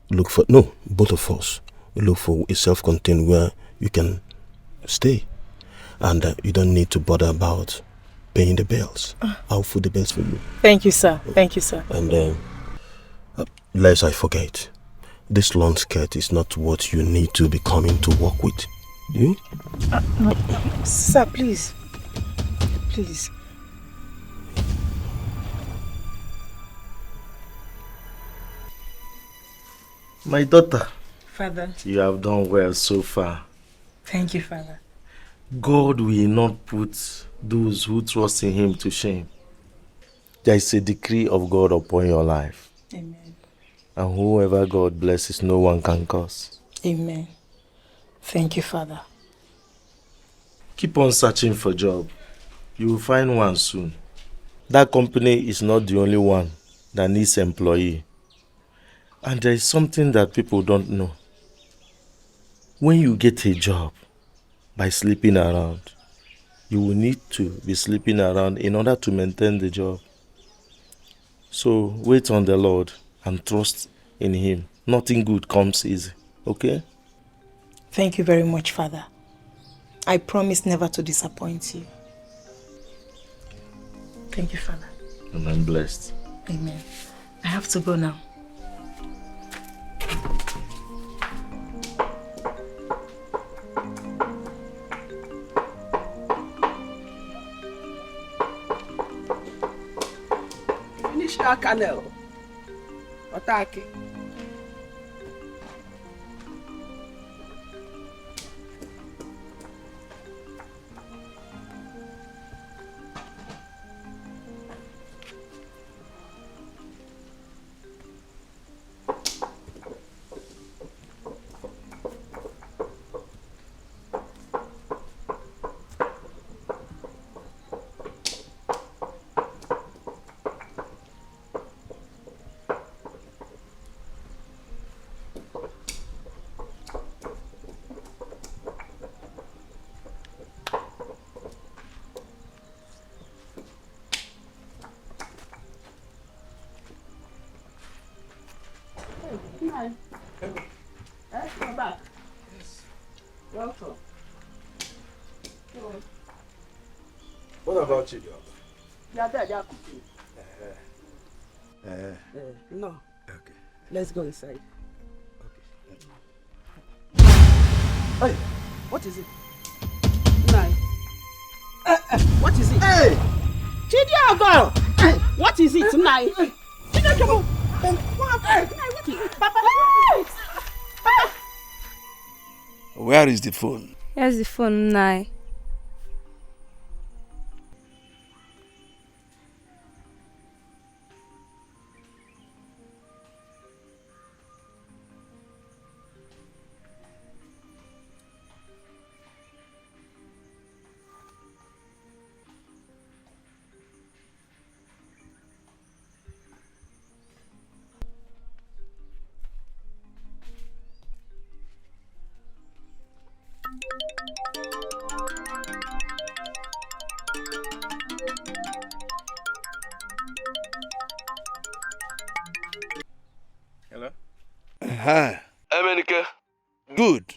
O: look for... No, both of us. We look for a self-contained where you can stay. And you don't need to bother about paying the bills. I'll foot the bills for you.
B: Thank you, sir. Thank you, sir.
O: And lest I forget, this long skirt is not what you need to be coming to work with. You?
B: No. Sir, please. Please.
A: My daughter.
B: Father.
A: You have done well so far.
B: Thank you, Father.
A: God will not put those who trust in Him to shame. There is a decree of God upon your life.
B: Amen.
A: And whoever God blesses, no one can curse.
B: Amen. Thank you, Father.
A: Keep on searching for a job. You will find one soon. That company is not the only one that needs employee. And there is something that people don't know. When you get a job by sleeping around, you will need to be sleeping around in order to maintain the job. So wait on the Lord and trust in Him. Nothing good comes easy. Okay?
B: Thank you very much, Father. I promise never to disappoint you. Thank you, Father.
A: And I'm blessed.
B: Amen. I have to go now.
G: Finish your canal. Otaki. Come back. Yes. Welcome.
O: What about you, Job?
G: Yeah, there, yeah, cooking. No.
O: Okay.
G: Let's go inside.
O: Okay. Hey,
G: What is it? Nai. What is it?
K: Hey!
G: Chidiogo! What is it, Nai? Chidiogo! What is it? Papa! Papa!
L: Where is the phone?
P: Here's the phone, Nai.
K: Hello?
L: Hi. Emenike. Good.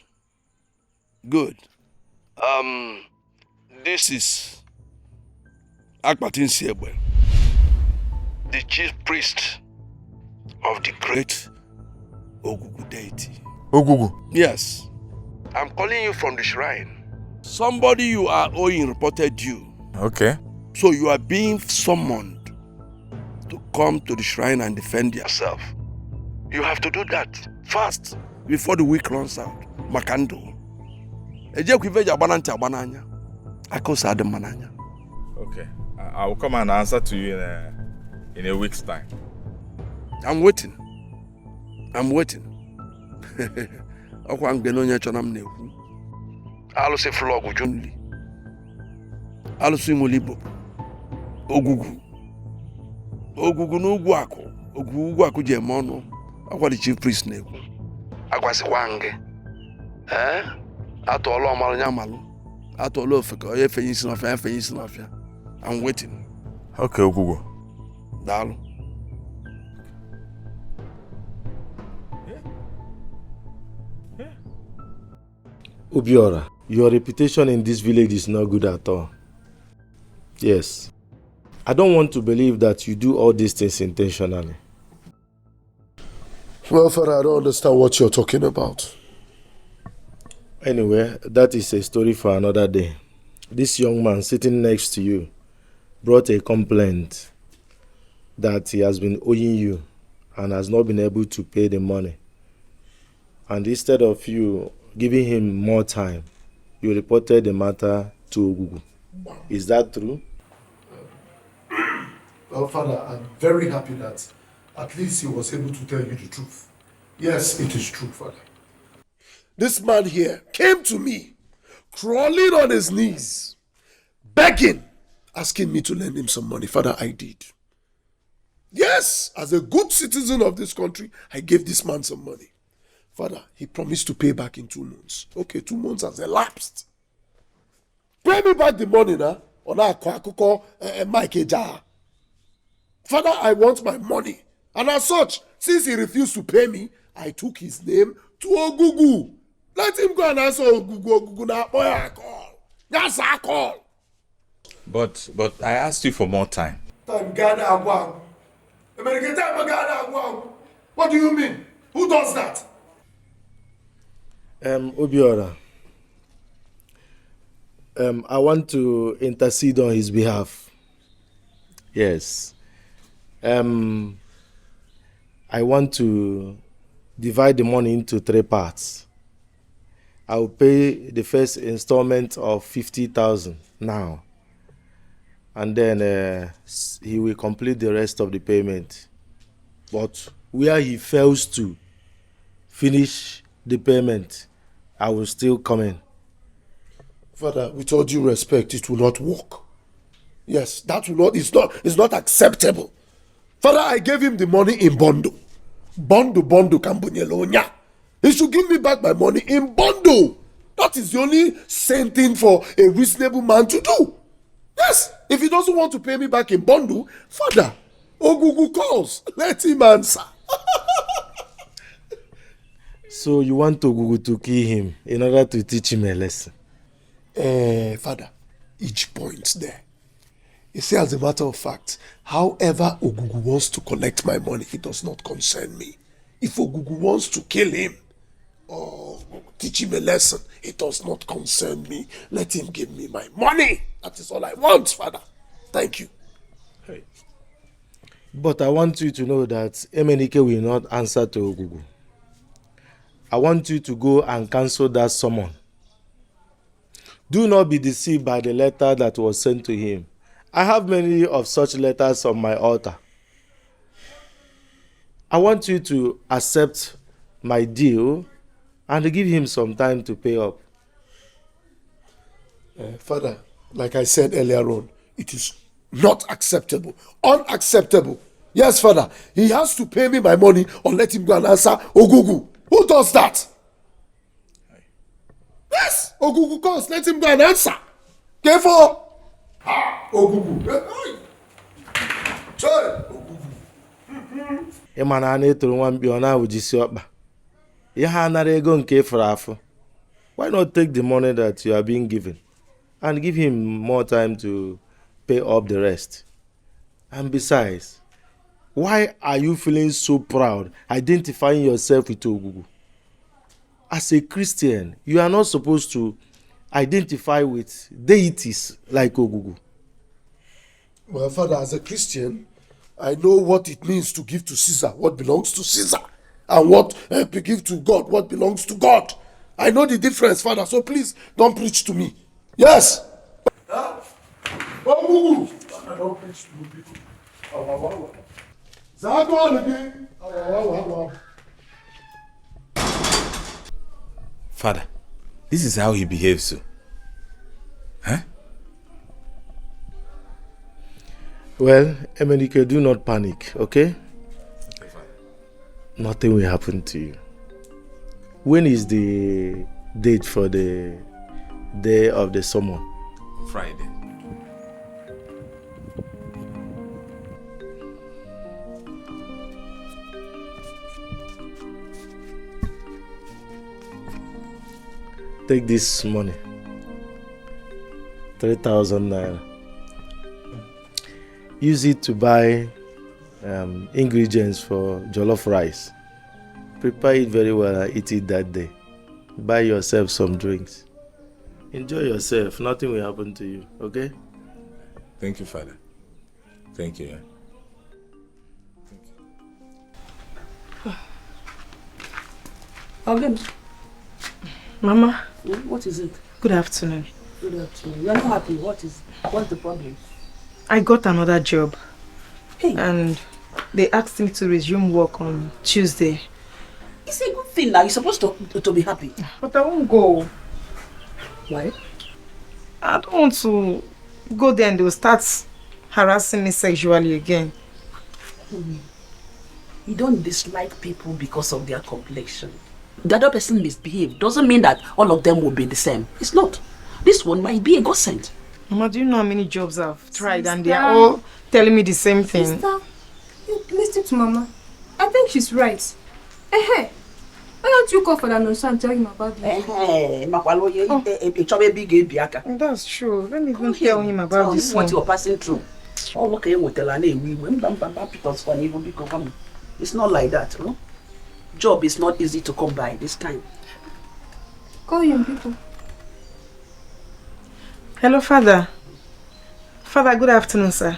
L: Good. This is Akpatin Siebwe, the chief priest of the great Ogugu deity.
K: Ogugu?
L: Yes. I'm calling you from the shrine. Somebody you are owing reported you.
K: Okay.
L: So you are being summoned to come to the shrine and defend yourself. You have to do that fast before the week runs out. Makando.
K: Okay. I will come and answer to you in a week's time.
L: I'm waiting. I'm waiting. Ọkwa mgbe n'onye chọrọ m na-ekwu. Alụsị flọgụ Junli. Alụsị Imolibo. Ogugu. Ogugu n'ugwu akụ. Ogugu ugwu akụ ji eme ọnụ. Ọkwa the chief priest na-ekwu. Agwasịkwa ngị. Atụọla ọmalụ nya malụ. Atụọla ofe ka onye efenye isi n'ọfịa, efenye isi n'ọfịa. I'm waiting.
K: Okay, Ogugu.
L: Daalụ.
A: Obiora, your reputation in this village is not good at all. Yes. I don't want to believe that you do all these things intentionally.
J: Well, Father, I don't understand what you're talking about.
A: Anyway, that is a story for another day. This young man sitting next to you brought a complaint that he has been owing you and has not been able to pay the money. And instead of you giving him more time, you reported the matter to Ogugu. Is that true?
J: Well, Father, I'm very happy that at least he was able to tell you the truth. Yes, it is true, Father. This man here came to me, crawling on his knees, begging, asking me to lend him some money. Father, I did. Yes, as a good citizen of this country, I gave this man some money. Father, he promised to pay back in 2 months. Okay, 2 months has elapsed. Pay me back the money now. Father, I want my money. And as such, since he refused to pay me, I took his name to Ogugu. Let him go and answer Ogugu. Ogugu now, boy, I call. That's I call.
K: But I asked you for more time.
J: What do you mean? Who does that?
A: Obiora, I want to intercede on his behalf. Yes. I want to divide the money into 3 parts. I will pay the first installment of 50,000 now. And then he will complete the rest of the payment. But where he fails to finish the payment, I will still come in.
J: Father, with all due respect, it will not work. Yes, that will not, it's not acceptable. Father, I gave him the money in bondo. Bondo, Cambodia. He should give me back my money in bondo. That is the only sane thing for a reasonable man to do. Yes, if he doesn't want to pay me back in bondo, Father, Ogugu calls. Let him answer.
A: So you want Ogugu to kill him in order to teach him a lesson?
J: Father, each point there. You see, as a matter of fact, however Ogugu wants to collect my money, it does not concern me. If Ogugu wants to kill him, oh, teach him a lesson. It does not concern me. Let him give me my money. That is all I want, Father. Thank you.
A: But I want you to know that Emenike will not answer to Ogugu. I want you to go and cancel that summon. Do not be deceived by the letter that was sent to him. I have many of such letters on my altar. I want you to accept my deal and give him some time to pay up.
J: Father, like I said earlier on, it is not acceptable. Unacceptable. Yes, Father, he has to pay me my money or let him go and answer Ogugu. Who does that? Yes, Ogugu calls, let him go and answer. Careful. Ogugu.
A: Ịma na a na-etoro nwamkpi ọ na-awụjisi ọkpa. Ihe anara ego nke ịfụrụ afụ. Why not take the money that you are being given and give him more time to pay up the rest? And besides, why are you feeling so proud identifying yourself with Ogugu? As a Christian, you are not supposed to identify with deities like Ogugu.
J: Well, Father, as a Christian, I know what it means to give to Caesar what belongs to Caesar, and what to give to God what belongs to God. I know the difference, Father, so please don't preach to me. Yes. Ogugu. Don't preach to me.
K: Father, this is how he behaves, so. Huh?
A: Well, Emenike, do not panic, okay? Nothing will happen to you. When is the date for the day of the summon?
K: Friday.
A: Take this money. 3,000 naira. Use it to buy ingredients for jollof rice. Prepare it very well and eat it that day. Buy yourself some drinks. Enjoy yourself. Nothing will happen to you, okay?
K: Thank you, Father. Thank you.
G: Again.
B: Mama.
G: What is it?
B: Good afternoon.
G: Good afternoon. You are not happy. What's the problem?
B: I got another job.
G: Hey.
B: And they asked me to resume work on Tuesday.
G: It's a good thing now. You're supposed to be happy.
B: But I won't go.
G: Why?
B: I don't want to go there and they'll start harassing me sexually again.
G: You don't dislike people because of their complexion. The other person misbehaved doesn't mean that all of them will be the same. It's not. This one might be a godsend.
B: Mama, do you know how many jobs I've tried and they are all telling me the same thing?
M: Sister, you listen to Mama. I think she's right. Why don't you call for the nonsense and tell him about this?
B: That's true. Let me even tell him about this
G: what
B: one.
G: you're passing through. It's not like that, no? Job is not easy to come by this time.
M: Call him, people.
B: Hello, Father. Father, good afternoon, sir.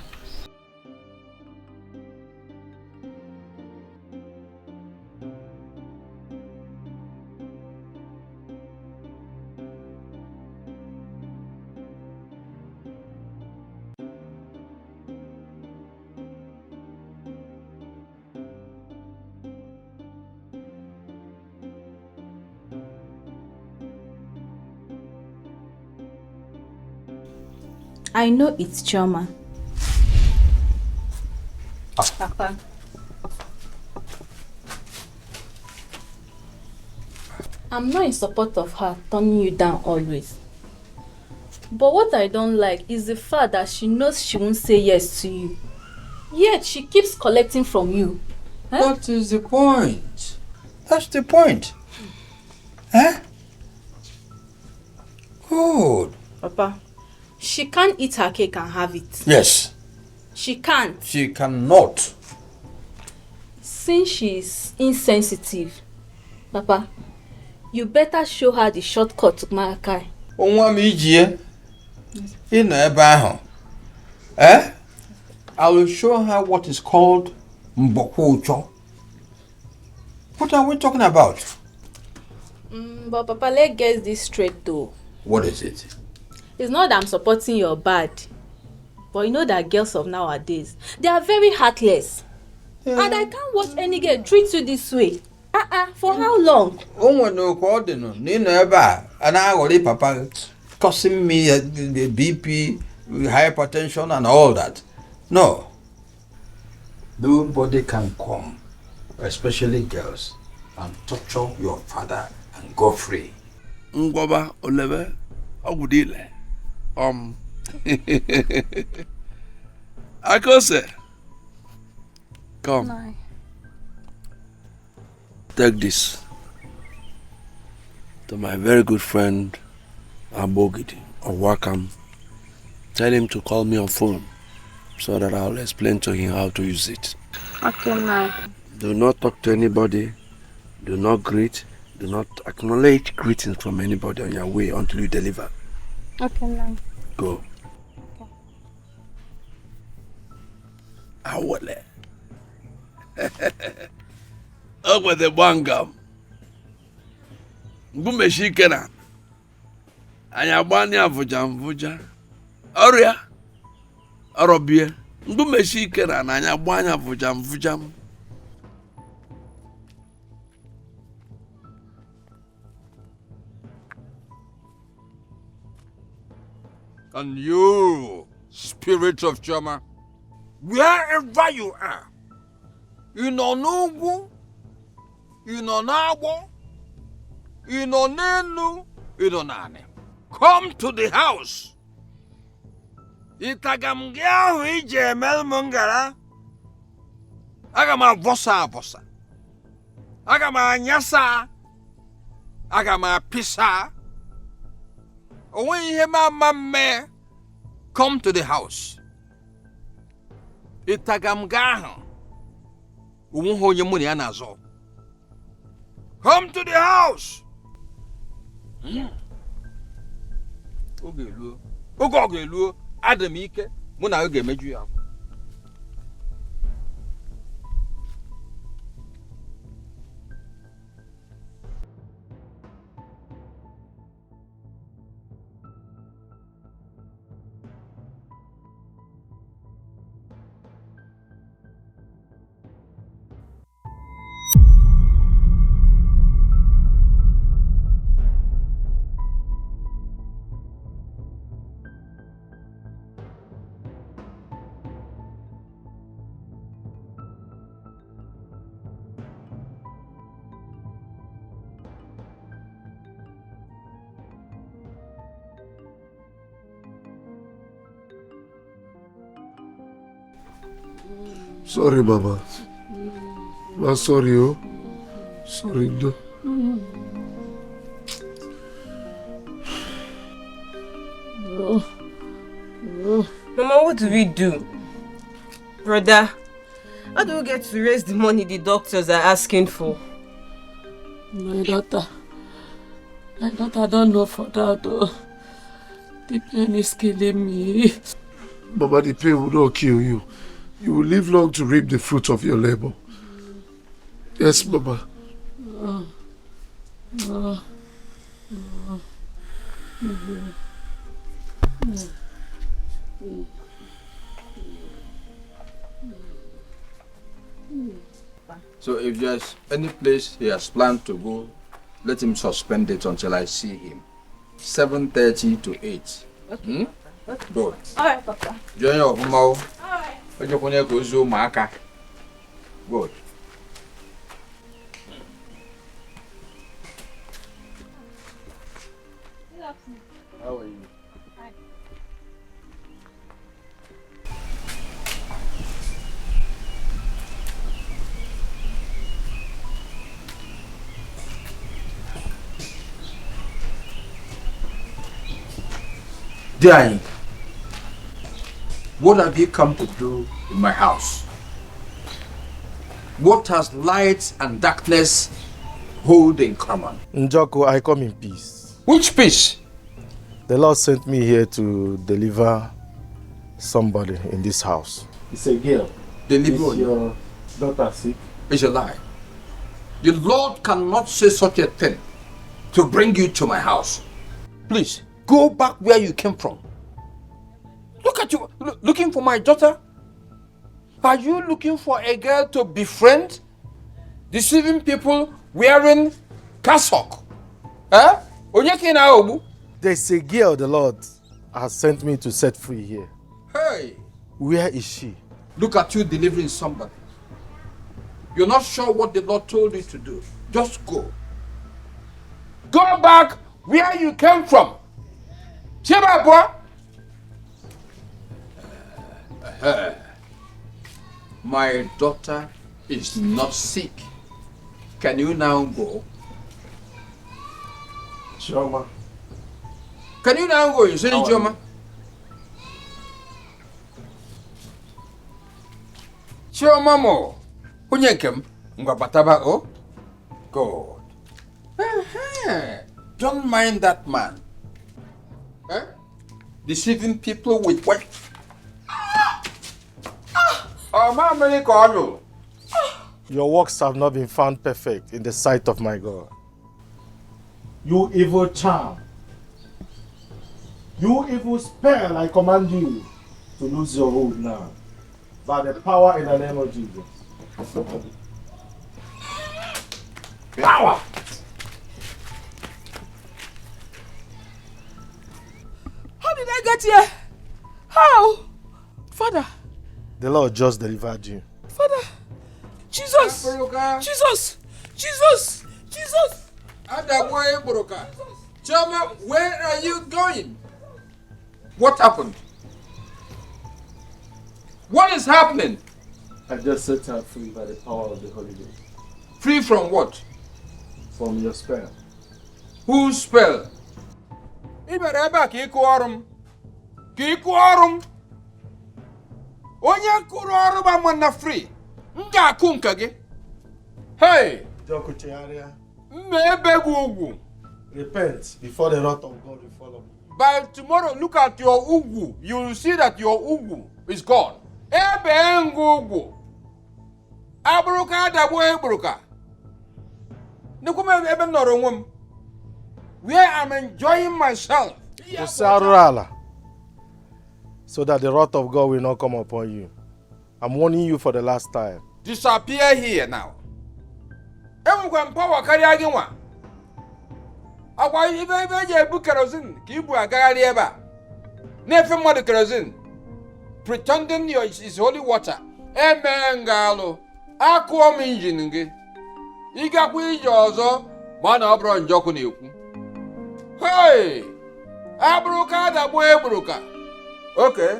P: I know it's Chioma.
M: Papa.
P: I'm not in support of her turning you down always. But what I don't like is the fact that she knows she won't say yes to you. Yet she keeps collecting from you.
K: What is the point? That's the point. Huh? Good.
P: Papa, she can't eat her cake and have it.
K: Yes.
P: She can't.
K: She cannot.
P: Since she's insensitive, Papa, You better show her the shortcut to Malachi.
K: Onwa mi ijie. Ino ebe ahụ. I will show her what is called mbokwocho. What are we talking about?
P: But Papa, let's get this straight though.
K: What is it?
P: It's not that I'm supporting your bad. But you know that girls of nowadays, they are very heartless. And I can't watch any girl treat you this way. For how long?
K: No coordinate. Nino eba. And I already Papa causing me the BP, hypertension and all that. No. Nobody can come, especially girls, and torture your father and go free.
L: Ngoba olebe ogudile. Akose. Come.
P: No.
L: Take this to my very good friend Abogidi or Wakam. Tell him to call me on phone so that I'll explain to him how to use it.
P: Okay, ma.
L: Do not talk to anybody. Do not greet. Do not acknowledge greetings from anybody on your way until you deliver.
P: Okay, ma.
L: Go. Awole. Over the bangam. Gume shikena. Anyabani avuja. Oria. Orobie. Gume shikena na anyabani avuja.
K: And you, spirit of Chama, wherever you are, you know Nubu, you know Nabo, you know Nenu, you know Nane. Come to the house. Itagamgia huije melmungara. Agama vosa. Agama nyasa. Agama pisa. When you hear my come to the house. Itagamgaha. Umuho yemuni anazo. Come to the house. Ogelu. Adamike. Muna oge meju ya.
J: Sorry, Baba. I'm sorry, oh. Sorry, no.
I: Mama, what do we do? Brother, how do we get to raise the money the doctors are asking for?
H: My daughter don't know for that though. The pain is killing me.
J: Baba, the pain will not kill you. You will live long to reap the fruit of your labor. Yes, Baba.
K: So if there's any place he has planned to go, let him suspend it until I see him. 7:30 to 8.
P: Okay.
K: Good.
P: Alright, Papa.
K: Join your mouth.
P: Alright.
K: Good. How are you? Dying. What have you come to do in my house? What has light and darkness hold in common?
A: Njoko, I come in peace.
K: Which peace?
A: The Lord sent me here to deliver somebody in this house. It's a girl.
K: Deliver
A: Is your daughter sick?
K: It's a lie. The Lord cannot say such a thing to bring you to my house. Please, go back where you came from. Look at you, looking for my daughter? Are you looking for a girl to befriend? Deceiving people wearing cassock? Huh?
A: There's a girl the Lord has sent me to set free here.
K: Hey!
A: Where is she?
K: Look at you delivering somebody. You're not sure what the Lord told you to do. Just go. Go back where you came from. My daughter is not sick. Can you now go?
A: Chioma.
K: Can you now go? You say Chioma? Chioma mo. Unyekem. Ngwabataba o. God. Don't mind that man. Eh? Deceiving people with what?
A: Your works have not been found perfect in the sight of my God. You evil charm. You evil spell, I command you to lose your hold now. By the power in the name of Jesus. Power!
K: How did I get here? How? Father.
A: The Lord just delivered you.
K: Father. Jesus. Jesus. Jesus. Jesus. Chama, where are you going? What happened? What is happening?
A: I just set her free by the power of the Holy Ghost.
K: Free from what?
A: From your spell.
K: Whose spell? Onye kụrụ ọrụ ba mma na free. M ga-akụ nke gị. Hey!
A: Repent before the wrath of God will fall on you.
K: By tomorrow, look at your ugwu. You will see that your ugwu is gone. Ebe ugwu. Abruka dabo ebruka. Nikume ebe nọrọ onwe m. Where I'm enjoying myself.
A: So that the wrath of God will not come upon you. I'm warning you for the last time.
K: Disappear here now. Emugwa power karịa gị nwa. Agwa ibe eji ebu kerosene ka ibu agagharị ebe a. Na-efe mmadụ kerosene. Pretending is holy water. Eme ngalụ. Akụọ m injin gị. Ị gakwa ije ọzọ ma na ọ bụrụ njọkụ na-ekwu. Hey! Abụrụka adagbo egburuka. Okay.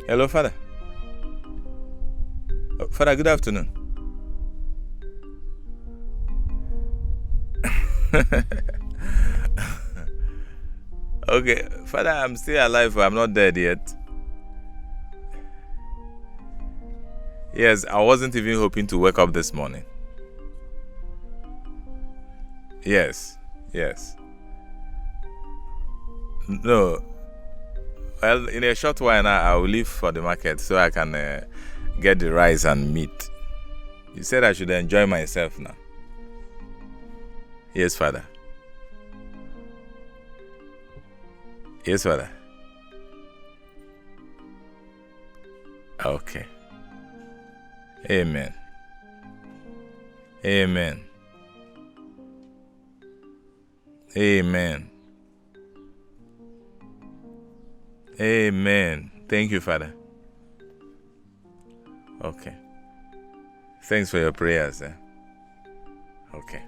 Q: Hello, Father. Father, good afternoon. Okay, Father, I'm still alive. I'm not dead yet. Yes, I wasn't even hoping to wake up this morning. Yes. No. Well, in a short while now, I will leave for the market so I can get the rice and meat. You said I should enjoy myself now. Yes, Father. Yes, Father. Okay. Amen. Amen. Amen. Amen. Thank you, Father. Okay. Thanks for your prayers. Okay.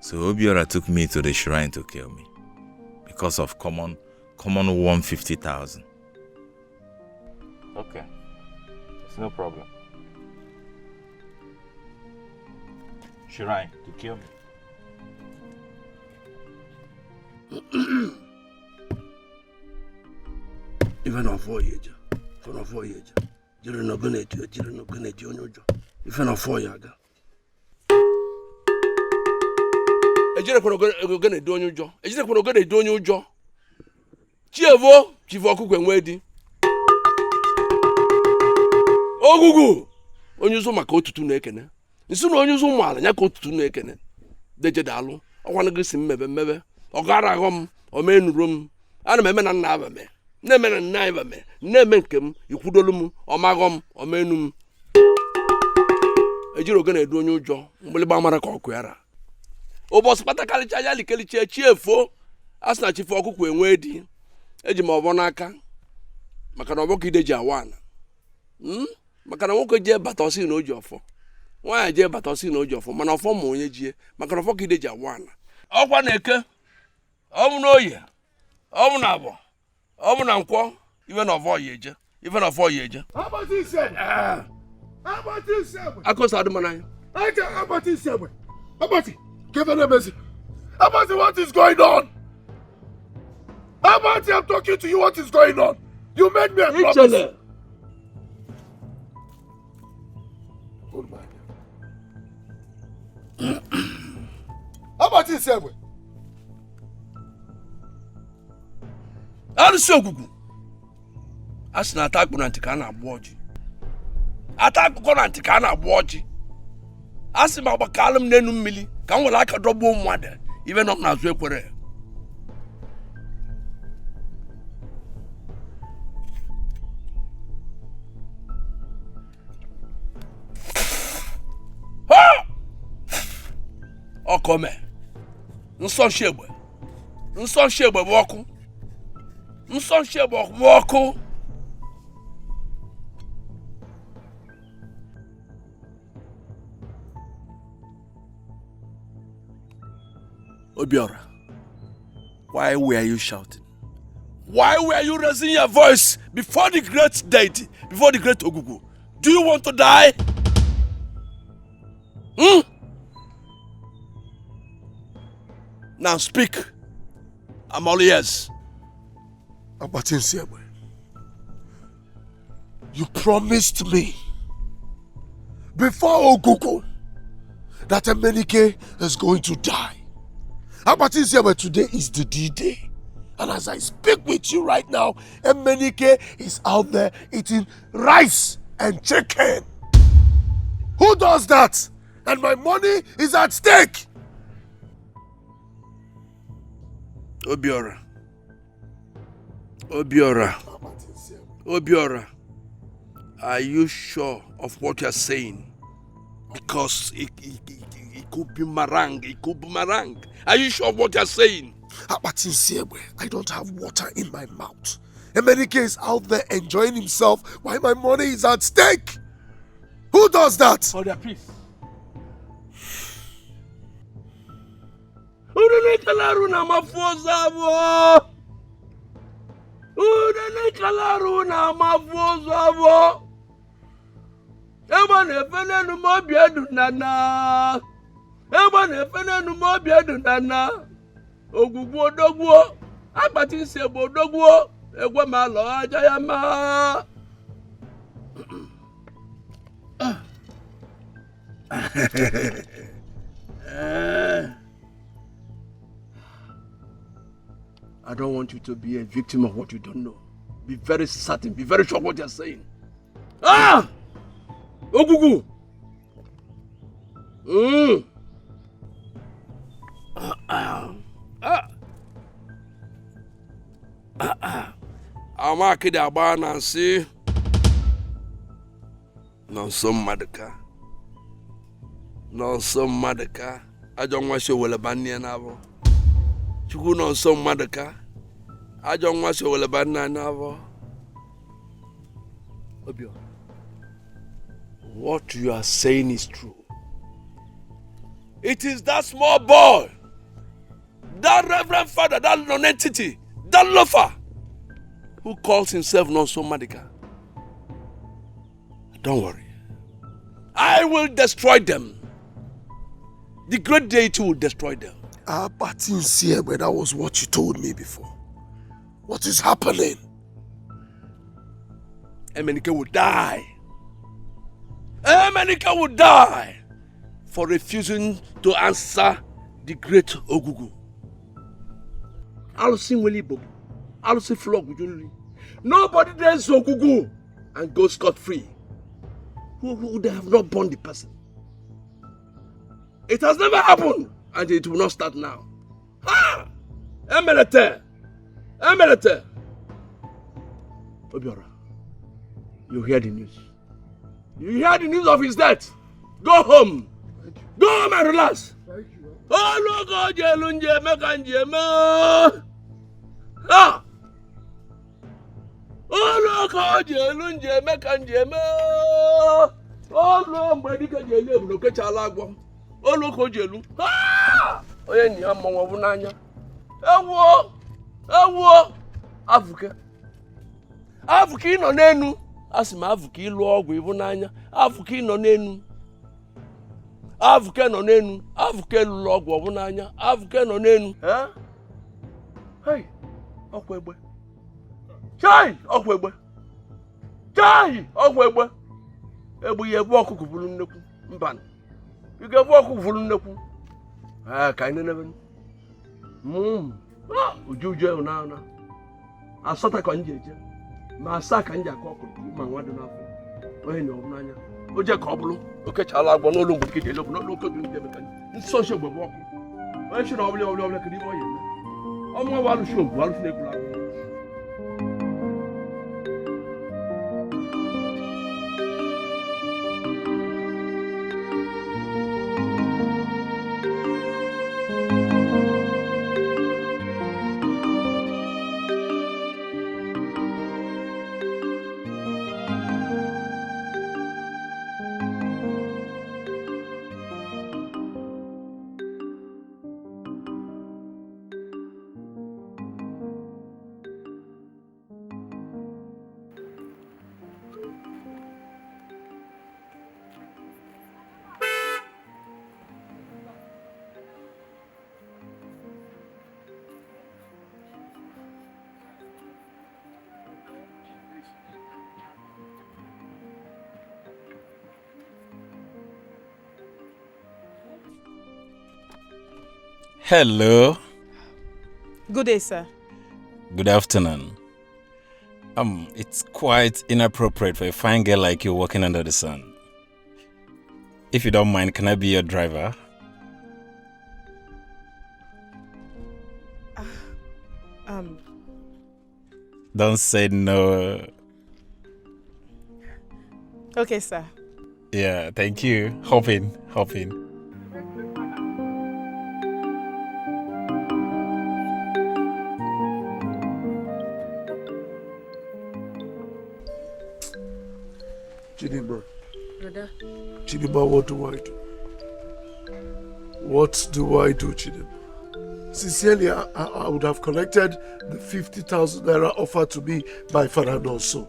Q: So Obiora took me to the shrine to kill me because of common 150,000. Okay. It's no problem. Shirai, to kill me.
L: Even on 4 years. Even on 4 years. You're not gonna do it. You're not gonna do your job. Even on 4 years. Ejire kono gonna do your job. Ejire kono gonna do your job. Chievo, chivo ku kwenwedi. Ogugu. Onye maka otutu na ekene. Nsu na onye ụzọ mala nya ka otutu na ekene. Deje dalu. Okwana gisi mmebe. Ogara agom, omenuro m. Ana meme na nna abame. Na-eme na nna abame. Na-eme nke m ikwudolu m, omagom, omenu m. Ejire ogene edu onye ụjọ, mgbịlịgba mara ka ọkụ yara. Ụbọchị kpatakalicha ya likelicha chiefo, asị chifu ọkụkụ enwe di. Eji m ọbọ n'aka. Maka na ọbọ ka ide ji awana. Maka na nwoke jee bata osi na oji ọfọ. Nwaanyị jee bata osi na oji ọfọ, mana ọfọ ma onye jie, maka na ọfọ ka ide ji awana. Ọkwa na-eke. Ọ bụ n'oye. Ọ bụ na abọ. Ọ bụ na nkwọ. Ife na ọfọ ya eje. Ife na ọfọ ya eje.
J: Abati Isegbe. Abati Isegbe.
L: Akosa adụmananya.
J: Aja Abati Isegbe. Abati, give an embassy. Abati, what is going on? Abati, I'm talking to you. What is going on? You made me a promise. Hold my hand. Abati Isegbe.
L: Arụsị ogugu. Asị na ata akpụ na ntị ka a na-agba ọjị. Ata akụkọ na ntị ka a na-agba ọjị. Asị ma gbakalụ m n'enu mmiri ka m were aka dọgbuo mmadụ ibe nọ n'azụ ekwere. Ọkome. Nsọ nshegbe. Nsọ nshegbe bụ ọkụ. Nsọ nshegbe bụ ọkụ. Obiora, why were you shouting? Why were you raising your voice before the great deity, before the great Ogugu? Do you want to die? Now speak. I'm all ears.
J: Abati Isegbe, you promised me before Ogugu that Emenike is going to die. Abati Isegbe, today is the D-Day. And as I speak with you right now, Emenike is out there eating rice and chicken. Who does that? And my money is at stake.
L: Obiora. Obiora. Are you sure of what you're saying? Because it could be marang. It could be marang. Are you sure of what you're saying?
J: Abati Isegbe, I don't have water in my mouth. Emenike is out there enjoying himself while my money is at stake. Who does that?
L: For their peace. Ogugwu odogwu Abati Isegbe odogwu egwe ma lo aja ya ma. I don't want you to be a victim of what you don't know. Be very certain, be very sure what you're saying. Ogugu. Amakide agba na nsị nọ nso mmadụ ka ajọ nwa si owele banne na abụ Chukwu nọ nso mmadụ ka ajọ nwa si owele banne na abụ Obiora, what you are saying is true. It is that small boy, that reverend father, that non-entity, that loafer, who calls himself Nonso Madika. Don't worry. I will destroy them. The great deity will destroy them.
J: But sincere, but that was what you told me before. What is happening?
L: Emenike will die. Emenike will die for refusing to answer the great Ogugu. I'll sing Willie Bob. I'll see flog with you. Nobody does Ogugu and go scot-free. Who would have not born the person? It has never happened, and it will not start now. Ha! Emelete! Emelete! Obiora, you hear the news. You hear the news of his death. Go home. Go home and relax. Oh, look, oh, Jelunje, Mekanje, Ah! Oh, look, oh, Jelunje, Mekanje, Oh, no, Medica Jelum, look at Alagwam. Oh, look, oh, Jelu. Ah! Oh, any among of Nanya. Africa. Africa no nenu. Asima Africa ilu ogwu ibu n'anya. Africa no nenu. Africa no nenu. Africa ilu ogwu obu n'anya. Africa no nenu. Eh? Hey, okwegbe. Chai, okwegbe. Chai, okwegbe. Egbu ye bu okuku bulu nnekwu. Mban. You get bu okuku bulu nnekwu. Ah, ka ine nebe. Ujuje una. Asota ka njeje. Ma asa ka nje akoko ma nwadu na afọ. Oye ni obunanya. Oje ka obulu. Okechala agbo no lungu kike lo no ko dun debe kan. Nso se gbogbo oku. Oye se no obule kidi bo ye. Omo wa lu show, wa lu fune kula.
R: Hello.
B: Good day, sir.
R: Good afternoon. It's quite inappropriate for a fine girl like you walking under the sun. If you don't mind, can I be your driver? Don't say no.
B: Okay, sir.
R: Yeah, thank you. Hop in.
J: Chidimma.
I: Brother.
J: Chidimma, what do I do? What do I do, Chidimma? Sincerely, I would have collected the 50,000 naira offered to me by Father Nonso.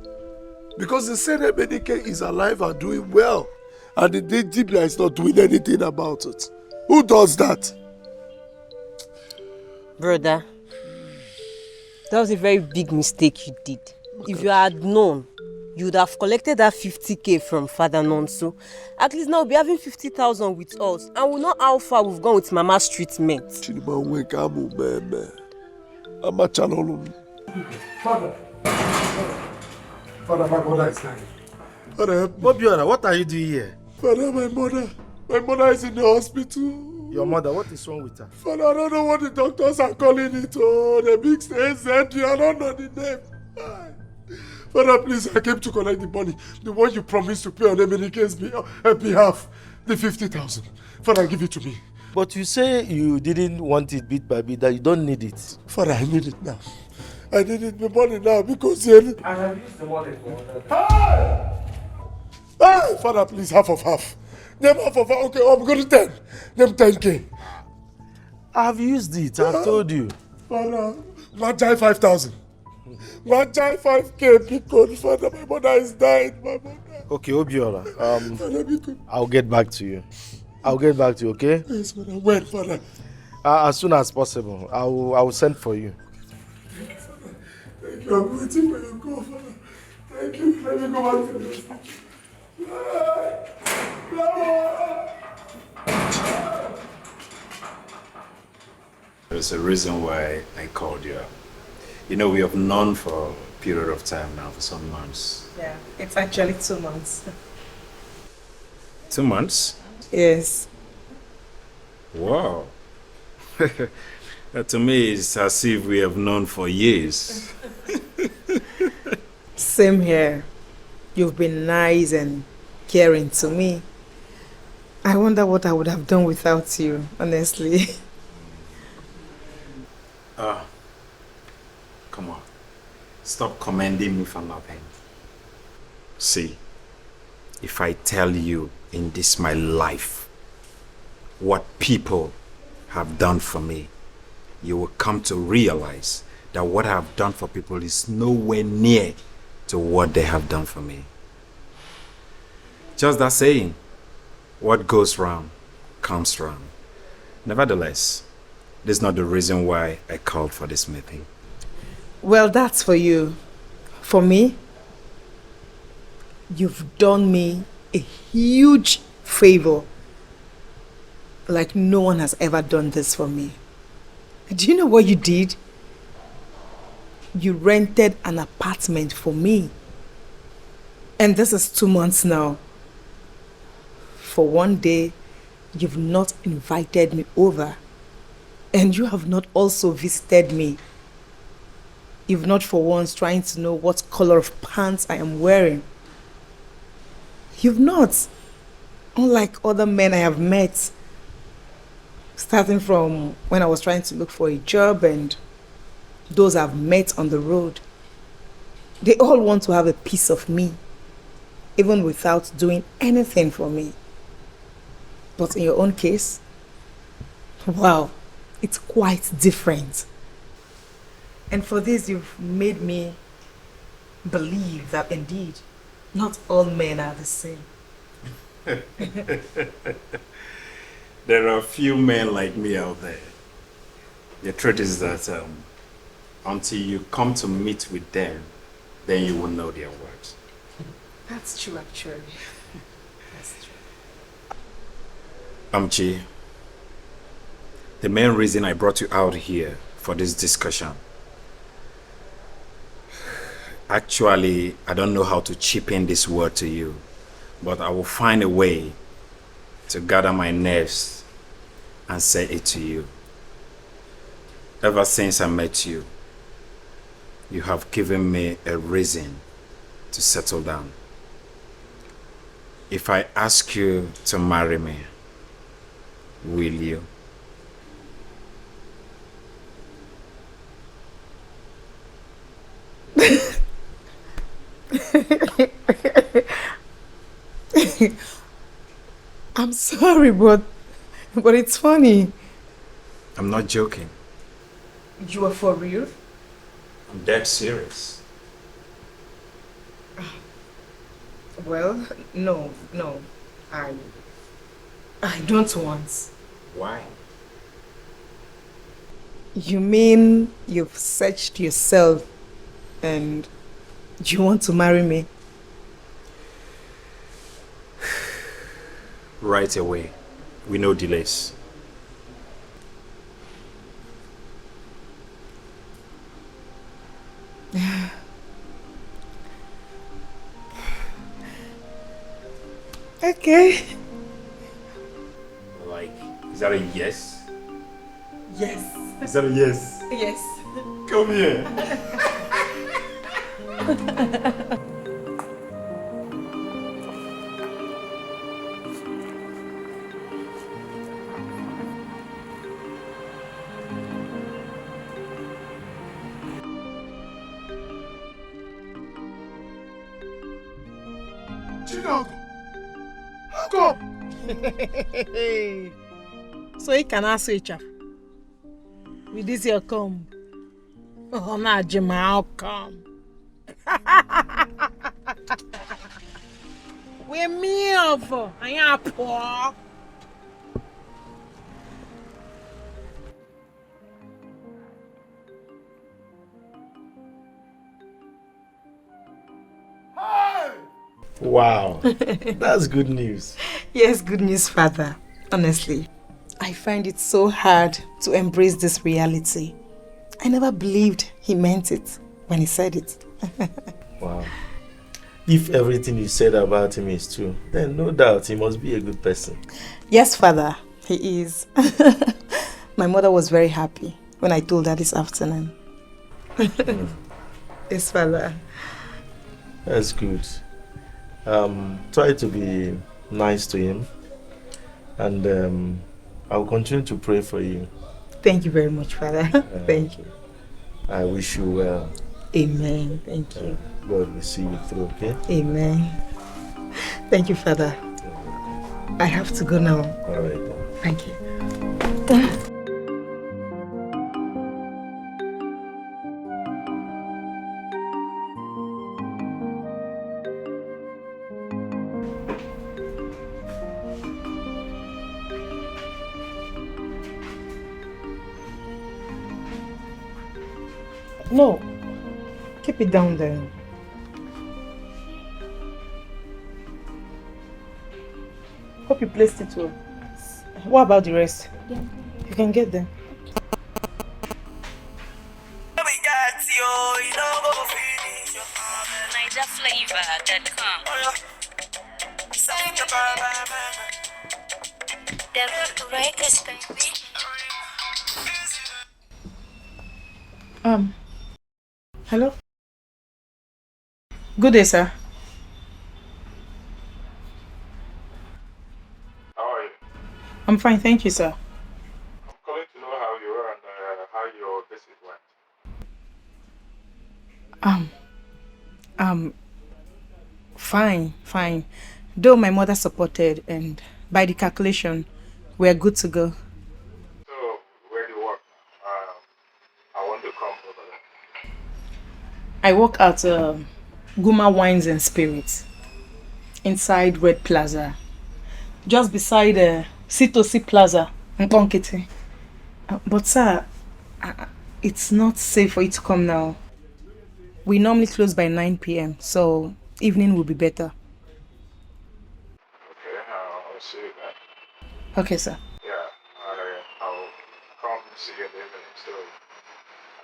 J: Because they said Emenike is alive and doing well. And the Dibia is not doing anything about it. Who does that?
I: Brother, that was a very big mistake you did. If you had known, you would have collected that 50k from Father Nonso. At least now we'll be having 50,000 with us. And we'll know how far we've gone with Mama's treatment.
J: Father, my mother is dying.
A: Father, Bobbiora, what are you doing here?
J: Father, my mother is in the hospital.
A: Your mother, what is wrong with her?
J: Father, I don't know what the doctors are calling it. Oh, the big AZ, I don't know the name. Father, please, I came to collect the money. The one you promised to pay on Emenike's behalf. The 50,000. Father, give it to me.
A: But you say you didn't want it bit by bit, that you don't need it.
J: Father, I need it now. I need the money now because you...
A: I have used the money for
J: Hey! Father, please, half of half. Name half of half. Okay, I'm going to 10. Name 10k.
A: I have used it, I've told you.
J: Father, Majai 5,000. One child 5K, because Father, my mother is dying, my mother.
A: Okay, Obiora.
J: Father, because...
A: I'll get back to you. I'll get back to you, okay?
J: Yes, Father. When, Father?
A: As soon as possible. I will send for you.
J: Thank you. I'm waiting for your call, Father. Thank you. Let me go back to the hospital.
R: There's a reason why I called you up. You know, we have known for a period of time now, for some months.
B: Yeah, it's actually 2 months.
R: 2 months?
B: Yes.
R: Wow. To me, it's as if we have known for years.
B: Same here. You've been nice and caring to me. I wonder what I would have done without you, honestly.
R: Come on. Stop commending me for nothing. See, if I tell you in this my life what people have done for me, you will come to realize that what I have done for people is nowhere near to what they have done for me. Just that saying, what goes round comes round. Nevertheless, this is not the reason why I called for this meeting.
B: Well, that's for you. For me, you've done me a huge favor. Like no one has ever done this for me. Do you know what you did? You rented an apartment for me. And this is 2 months now. For one day, you've not invited me over. And you have not also visited me. You've not for once trying to know what color of pants I am wearing. You've not. Unlike other men I have met. Starting from when I was trying to look for a job and those I've met on the road. They all want to have a piece of me. Even without doing anything for me. But in your own case, wow, it's quite different. And for this, you've made me believe that indeed, not all men are the same.
R: There are a few men like me out there. The truth is that until you come to meet with them, then you will know their words.
B: That's true, actually. That's true.
R: Amchi, the main reason I brought you out here for this discussion, actually, I don't know how to chip in this word to you, but I will find a way to gather my nerves and say it to you. Ever since I met you, you have given me a reason to settle down. If I ask you to marry me, will you?
B: I'm sorry, but it's funny.
R: I'm not joking.
B: You are for real?
R: I'm dead serious.
B: Well, no. I don't want.
R: Why?
B: You mean you've searched yourself and you want to marry me?
R: Right away, with no delays.
B: Okay.
R: Like, is that a yes?
B: Yes.
R: Is that a yes?
B: Yes.
R: Come here.
J: How come?
B: So you can ask each other with this your comb. Oh, Najima, how come? We're me over. I am poor.
A: Wow, that's good news.
B: Yes, good news, Father. Honestly, I find it so hard to embrace this reality. I never believed he meant it when he said it.
A: Wow. If everything you said about him is true, then no doubt he must be a good person.
B: Yes, Father, he is. My mother was very happy when I told her this afternoon. Yes, Father.
A: That's good. Try to be nice to him, and I'll continue to pray for you.
B: Thank you very much, Father. Thank you.
A: I wish you well.
B: Amen. Thank you.
A: God will see you through, okay?
B: Amen. Thank you, Father. I have to go now.
A: All right then.
B: Thank you. No. Keep it down there. Hope you placed it well. What about the rest?
P: Yeah.
B: You can get them. Hello? Good day, sir.
Q: How are you?
B: I'm fine, thank you, sir.
Q: I'm calling to know how you are and how your visit went.
B: Fine. Though my mother supported, and by the calculation, we're good to go.
Q: So, where do you work? I want to come over there.
B: I work at Guma Wines and Spirits inside Red Plaza, just beside C2C Plaza in Ponkiti. But sir, it's not safe for you to come now. We normally close by 9 p.m, so evening will be better.
Q: Okay, I'll see you then.
B: Okay, sir.
Q: Yeah, I'll come see you in the evening so I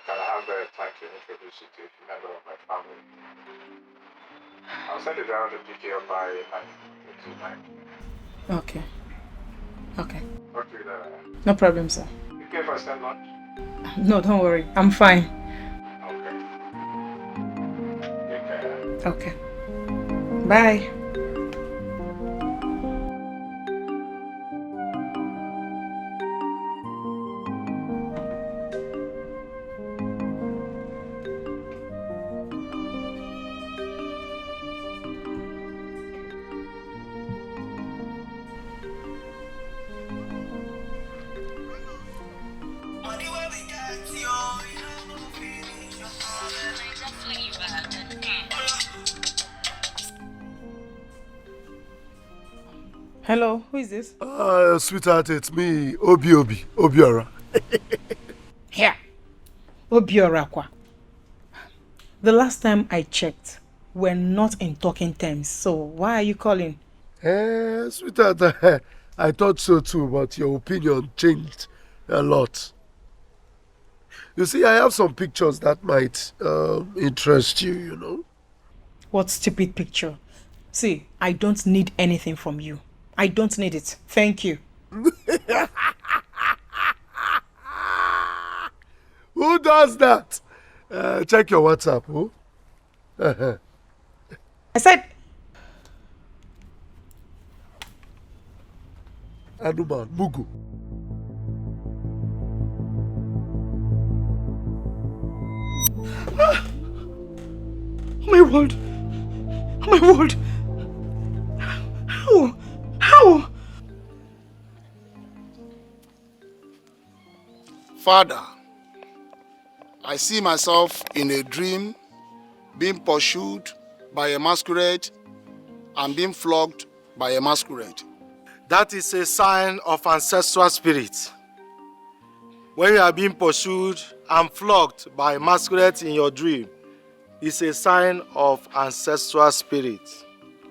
Q: can have the time to introduce you to a member of my family. I'll send you down the detail by 9 to 9.
B: Okay.
Q: Talk to you there.
B: No problem, sir.
Q: You care if I send lunch?
B: No, don't worry. I'm fine.
Q: Okay. Take care.
B: Okay. Bye. Hello, who is this?
J: Sweetheart, it's me, Obiora.
B: Here. Obiorakwa. The last time I checked, we're not in talking terms, so why are you calling?
J: Sweetheart, I thought so too, but your opinion changed a lot. You see, I have some pictures that might interest you, you know.
B: What stupid picture? See, I don't need anything from you. I don't need it. Thank you.
J: Who does that? Check your WhatsApp, oh?
B: I said...
J: Anuman, Mugu.
B: Oh my word! Oh my word! How?
O: Father,
S: I see myself in a dream being pursued by a masquerade and being flogged by a masquerade.
A: That is a sign of ancestral spirit. When you are being pursued and flogged by masquerade in your dream, it's a sign of ancestral spirit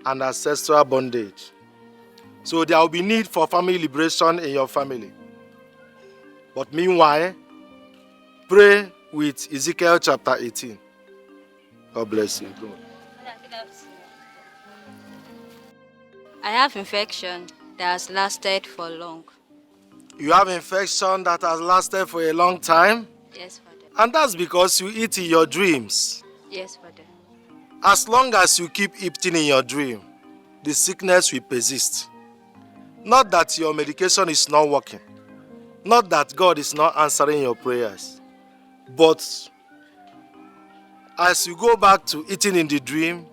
A: and ancestral bondage. So there will be need for family liberation in your family. But meanwhile, pray with Ezekiel chapter 18. God bless you. Go.
T: I have infection that has lasted for long.
A: You have infection that has lasted for a long time?
T: Yes, Father.
A: And that's because you eat in your dreams.
T: Yes, Father.
A: As long as you keep eating in your dream, the sickness will persist. Not that your medication is not working. Not that God is not answering your prayers. But as you go back to eating in the dream,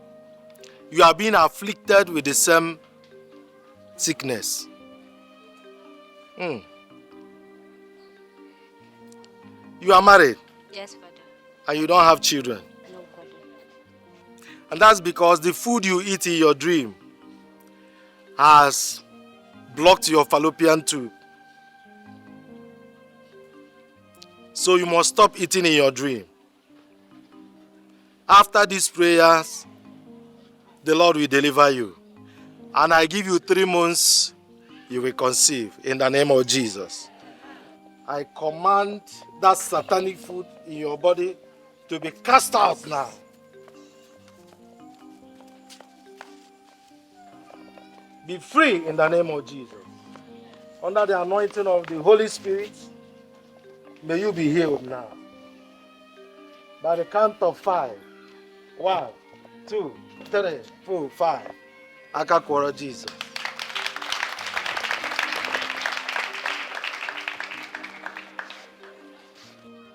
A: you are being afflicted with the same sickness. You are married?
T: Yes, Father.
A: And you don't have children?
T: No, Father.
A: And that's because the food you eat in your dream has blocked your fallopian tube. So you must stop eating in your dream. After these prayers, the Lord will deliver you. And I give you 3 months, you will conceive in the name of Jesus. I command that satanic food in your body to be cast out now. Be free in the name of Jesus. Under the anointing of the Holy Spirit, may you be healed now. By the count of 5. 1, 2, 3, 4, 5. Akakwara Jesus.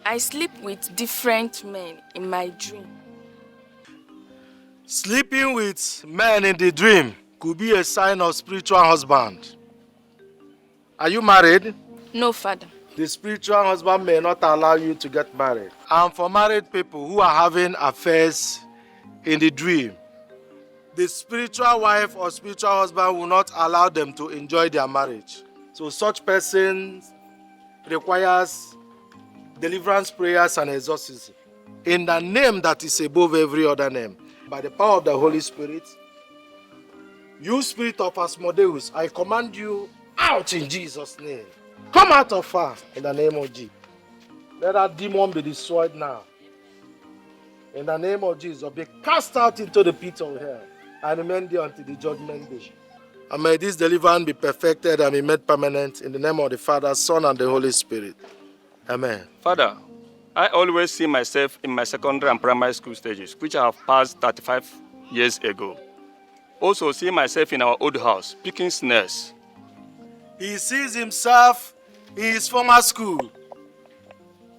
B: I sleep with different men in my dream.
A: Sleeping with men in the dream could be a sign of spiritual husband. Are you married?
B: No, Father.
A: The spiritual husband may not allow you to get married. And for married people who are having affairs in the dream, the spiritual wife or spiritual husband will not allow them to enjoy their marriage. So such person requires deliverance prayers and exorcism in the name that is above every other name. By the power of the Holy Spirit, you spirit of Asmodeus, I command you out in Jesus' name. Come out of her in the name of Jesus. Let that demon be destroyed now. In the name of Jesus, be cast out into the pit of hell and remain there until the judgment day. And may this deliverance be perfected and be made permanent in the name of the Father, Son, and the Holy Spirit. Amen.
U: Father, I always see myself in my secondary and primary school stages, which I have passed 35 years ago. Also see myself in our old house, picking snares.
A: He sees himself in his former school,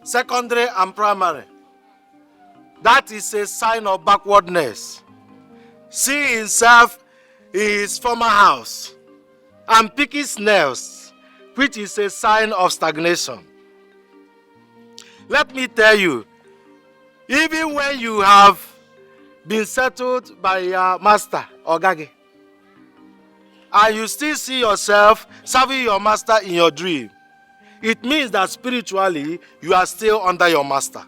A: secondary and primary. That is a sign of backwardness. See himself in his former house and picking snails, which is a sign of stagnation. Let me tell you, even when you have been settled by your master, Ogage, and you still see yourself serving your master in your dream, it means that spiritually you are still under your master.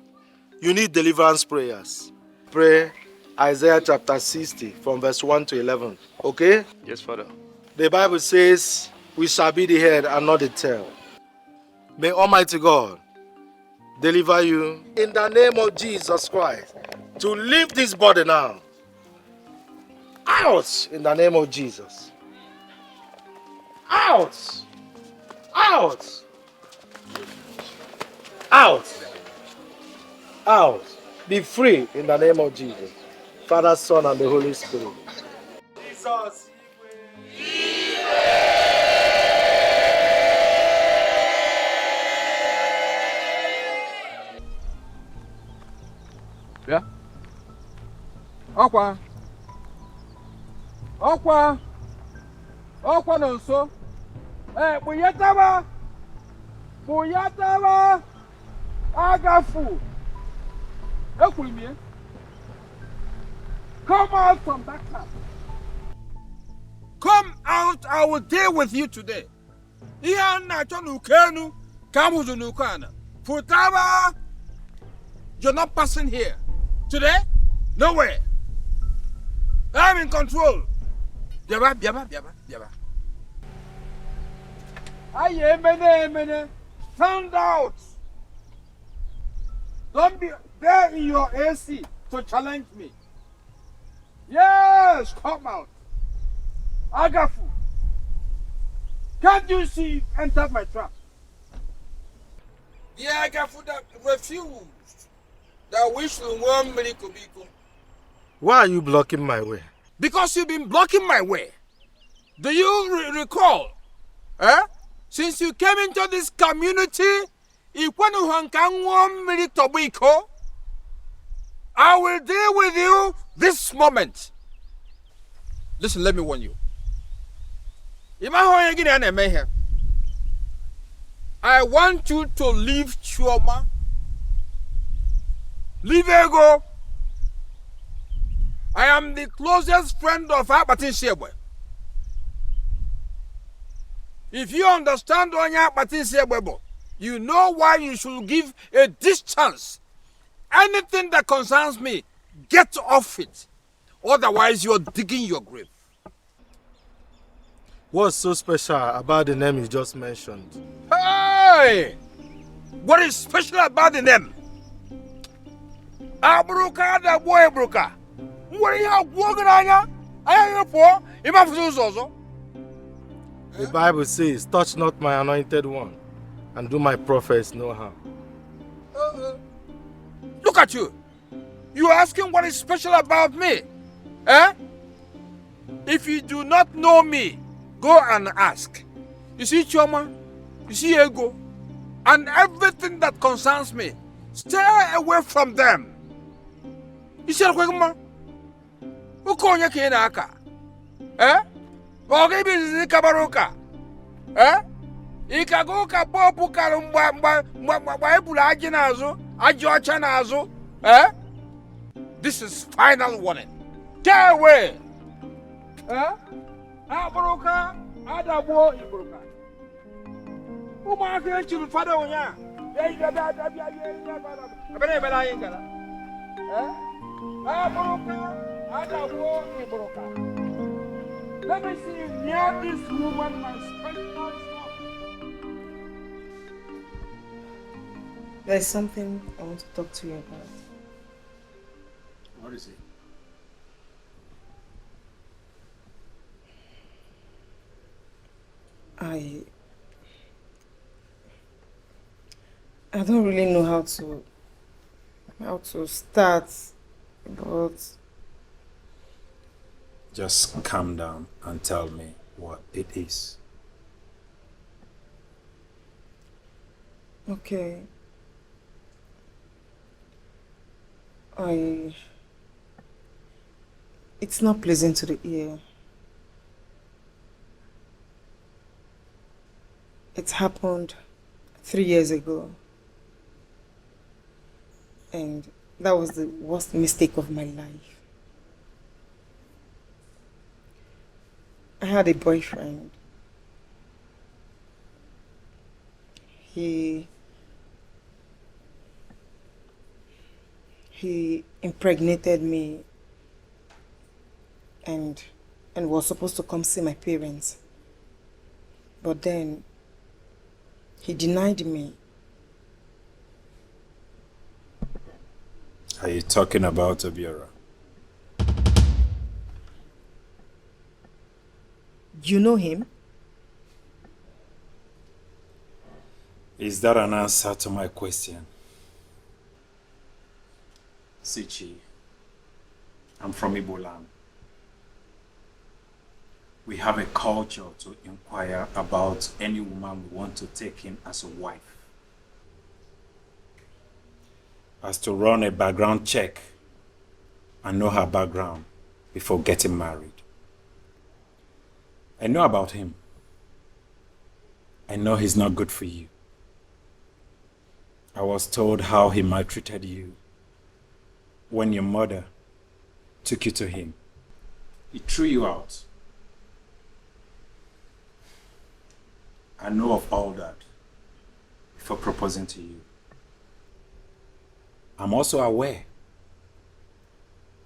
A: You need deliverance prayers. Pray Isaiah chapter 60 from verse 1 to 11. Okay?
U: Yes, Father.
A: The Bible says, we shall be the head and not the tail. May Almighty God deliver you in the name of Jesus Christ to leave this body now. Out in the name of Jesus. Out. Out. Out. Out. Be free in the name of Jesus. Father, Son, and the Holy Spirit. Jesus.
K: Bịa. Ọkwa nọ nso. Kpụnyetaba agafu Come out from that car. Come out, I will deal with you today. Here na-achọ n'ukenu ka m hụrụ n'ukenu. Futaba, you're not passing here. Today? No way. I'm in control. Biaba. Aye, mene. Stand out. Don't be there in your AC to challenge me. Yes, come out. Agafu. Can't you see you entered my trap? The Agafu that refused that we should warn Milikubiko.
A: Why are you blocking my way?
K: Because you've been blocking my way. Do you recall? Since you came into this community, I will deal with you this moment. Listen, let me warn you. I want you to leave Chioma. Leave Ego. I am the closest friend of Abatin Shebwe. If you understand Onya Abatin Shebwe, you know why you should give a distance. Anything that concerns me, get off it. Otherwise, you're digging your grave.
A: What's so special about the name you just mentioned?
K: Hey! What is special about the name? Abruka da boy bruka. What are you walking on? I am poor.
A: The Bible says, touch not my anointed one, and do my prophets no harm.
K: Look at you. You are asking what is special about me. If you do not know me, go and ask. You see Chioma, you see Ego, and everything that concerns me, stay away from them. You see Kwegma? Who call you Kenaka? Or maybe it's Kabaroka? Ikagoka Popu Karumba Ebulaginazo, Ajoachanazo. This is final warning. Get away! Abroka, Adabo, Ibroka. Who mark your father on ya? Let me see you near this woman, my special stuff.
B: There's something I want to talk to you about.
D: What is it?
B: I don't really know how to start, but
R: Just calm down and tell me what it is.
B: okay. It's not pleasant to the ear. It happened 3 years ago. And that was the worst mistake of my life. I had a boyfriend. He impregnated me and was supposed to come see my parents. But then he denied me.
R: Are you talking about Obiora?
B: You know him?
R: Is that an answer to my question? Sichi, I'm from Igbo land. We have a culture to inquire about any woman we want to take in as a wife. As to run a background check and know her background before getting married. I know about him. I know he's not good for you. I was told how he maltreated you when your mother took you to him, he threw you out. I know of all that before proposing to you. I'm also aware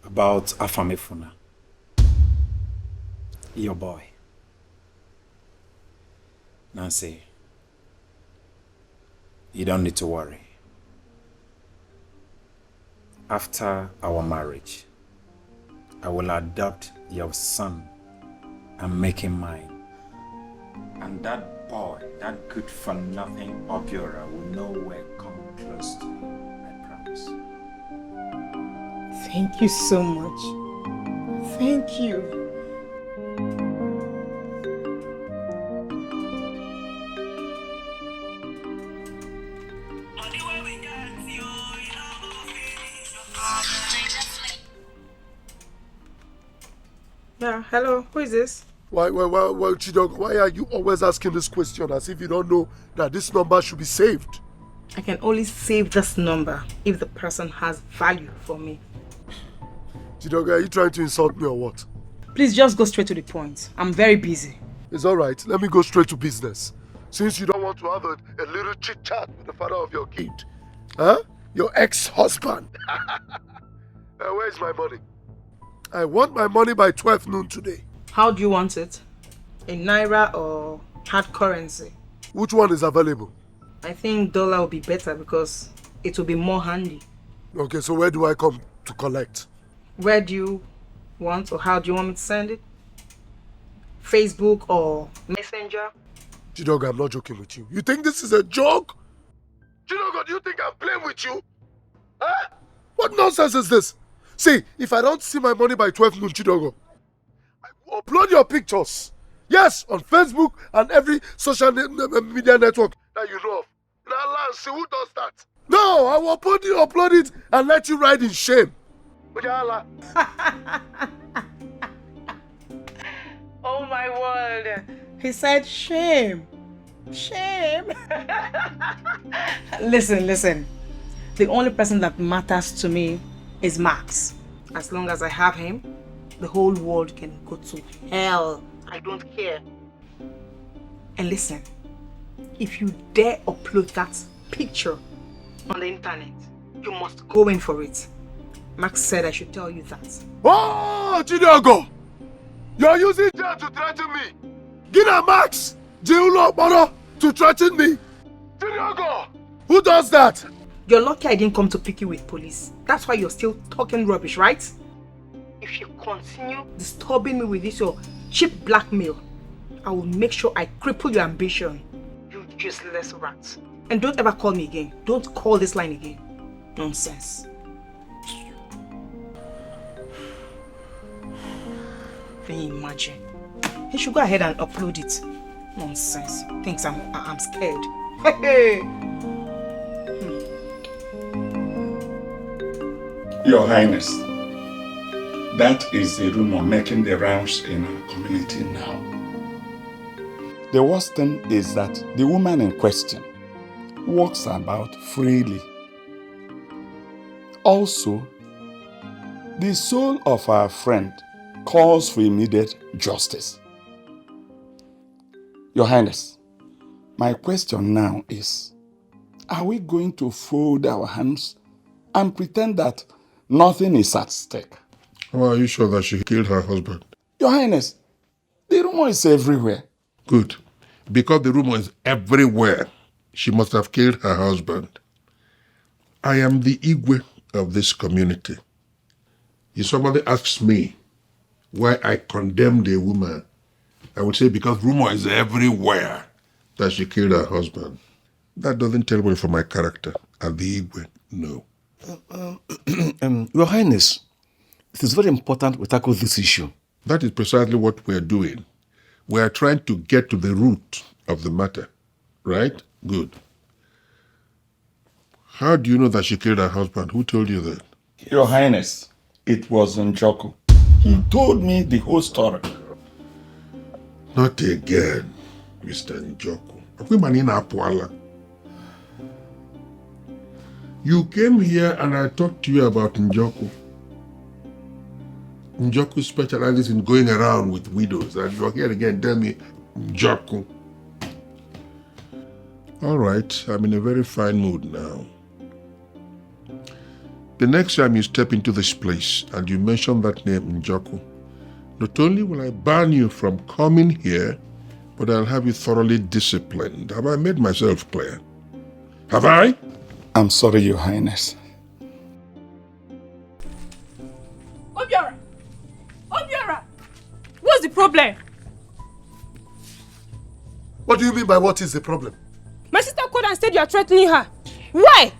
R: about Afamefuna, your boy. Nancy, you don't need to worry. After our marriage, I will adopt your son and make him mine. And that boy, that good-for-nothing Obiora, will nowhere come close to you, I promise.
B: Thank you so much. Thank you. Yeah, hello, who is this?
J: Why, Chidog, why are you always asking this question as if you don't know that this number should be saved?
B: I can only save this number if the person has value for me.
J: Chidog, are you trying to insult me or what?
B: Please just go straight to the point. I'm very busy.
J: It's alright, let me go straight to business. Since you don't want to have a little chit-chat with the father of your kid. Huh? Your ex-husband. Where's my money? I want my money by 12 noon today.
B: How do you want it? In Naira or hard currency?
J: Which one is available?
B: I think dollar will be better because it will be more handy.
J: Okay, so where do I come to collect?
B: Where do you want or how do you want me to send it? Facebook or Messenger?
J: Chidog, I'm not joking with you. You think this is a joke? Chidog, do you think I'm playing with you? Huh? What nonsense is this? See, if I don't see my money by 12 noon, Chidogo, I will upload your pictures. Yes, on Facebook and every social media network that you know of. Now, Lance, see who does that? No, I will upload it and let you ride in shame.
B: Oh my word. He said shame. Shame. Listen. The only person that matters to me is Max. As long as I have him, the whole world can go to hell. I don't care. And listen, if you dare upload that picture on the internet, you must go in for it. Max said I should tell you that.
J: Oh, Chidogo! You're using jail to threaten me. Gina Max, jail to threaten me. Chidogo! Who does that?
B: You're lucky I didn't come to pick you with police. That's why you're still talking rubbish, right? If you continue disturbing me with this your cheap blackmail, I will make sure I cripple your ambition. You useless rat. And don't ever call me again. Don't call this line again. Nonsense. Can you imagine? He should go ahead and upload it. Nonsense. Thinks I'm scared. Hey!
E: Your Highness, that is the rumor making the rounds in our community now. The worst thing is that the woman in question walks about freely. Also, the soul of our friend calls for immediate justice. Your Highness, my question now is, are we going to fold our hands and pretend that nothing is at stake?
J: How are you sure that she killed her husband?
E: Your Highness, the rumor is everywhere.
J: Good. Because the rumor is everywhere, she must have killed her husband. I am the Igwe of this community. If somebody asks me why I condemned a woman, I would say because rumor is everywhere that she killed her husband. That doesn't tell me for my character as the Igwe, no.
C: Your Highness, it is very important we tackle this issue.
J: That is precisely what we are doing. We are trying to get to the root of the matter, right? Good. How do you know that she killed her husband? Who told you that?
E: Your Highness, it was Njoku. He told me the whole story.
J: Not again, Mr. Njoku.
F: You came here and I talked to you about Njoku. Njoku specializes in going around with widows, and you're here again, tell me Njoku. All right, I'm in a very fine mood now. The next time you step into this place and you mention that name, Njoku, not only will I ban you from coming here, but I'll have you thoroughly disciplined. Have I made myself clear? Have I?
E: I'm sorry, Your Highness.
B: Obiora! Obiora! What's the problem?
J: What do you mean by what is the problem?
B: My sister called and said you are threatening her. Why?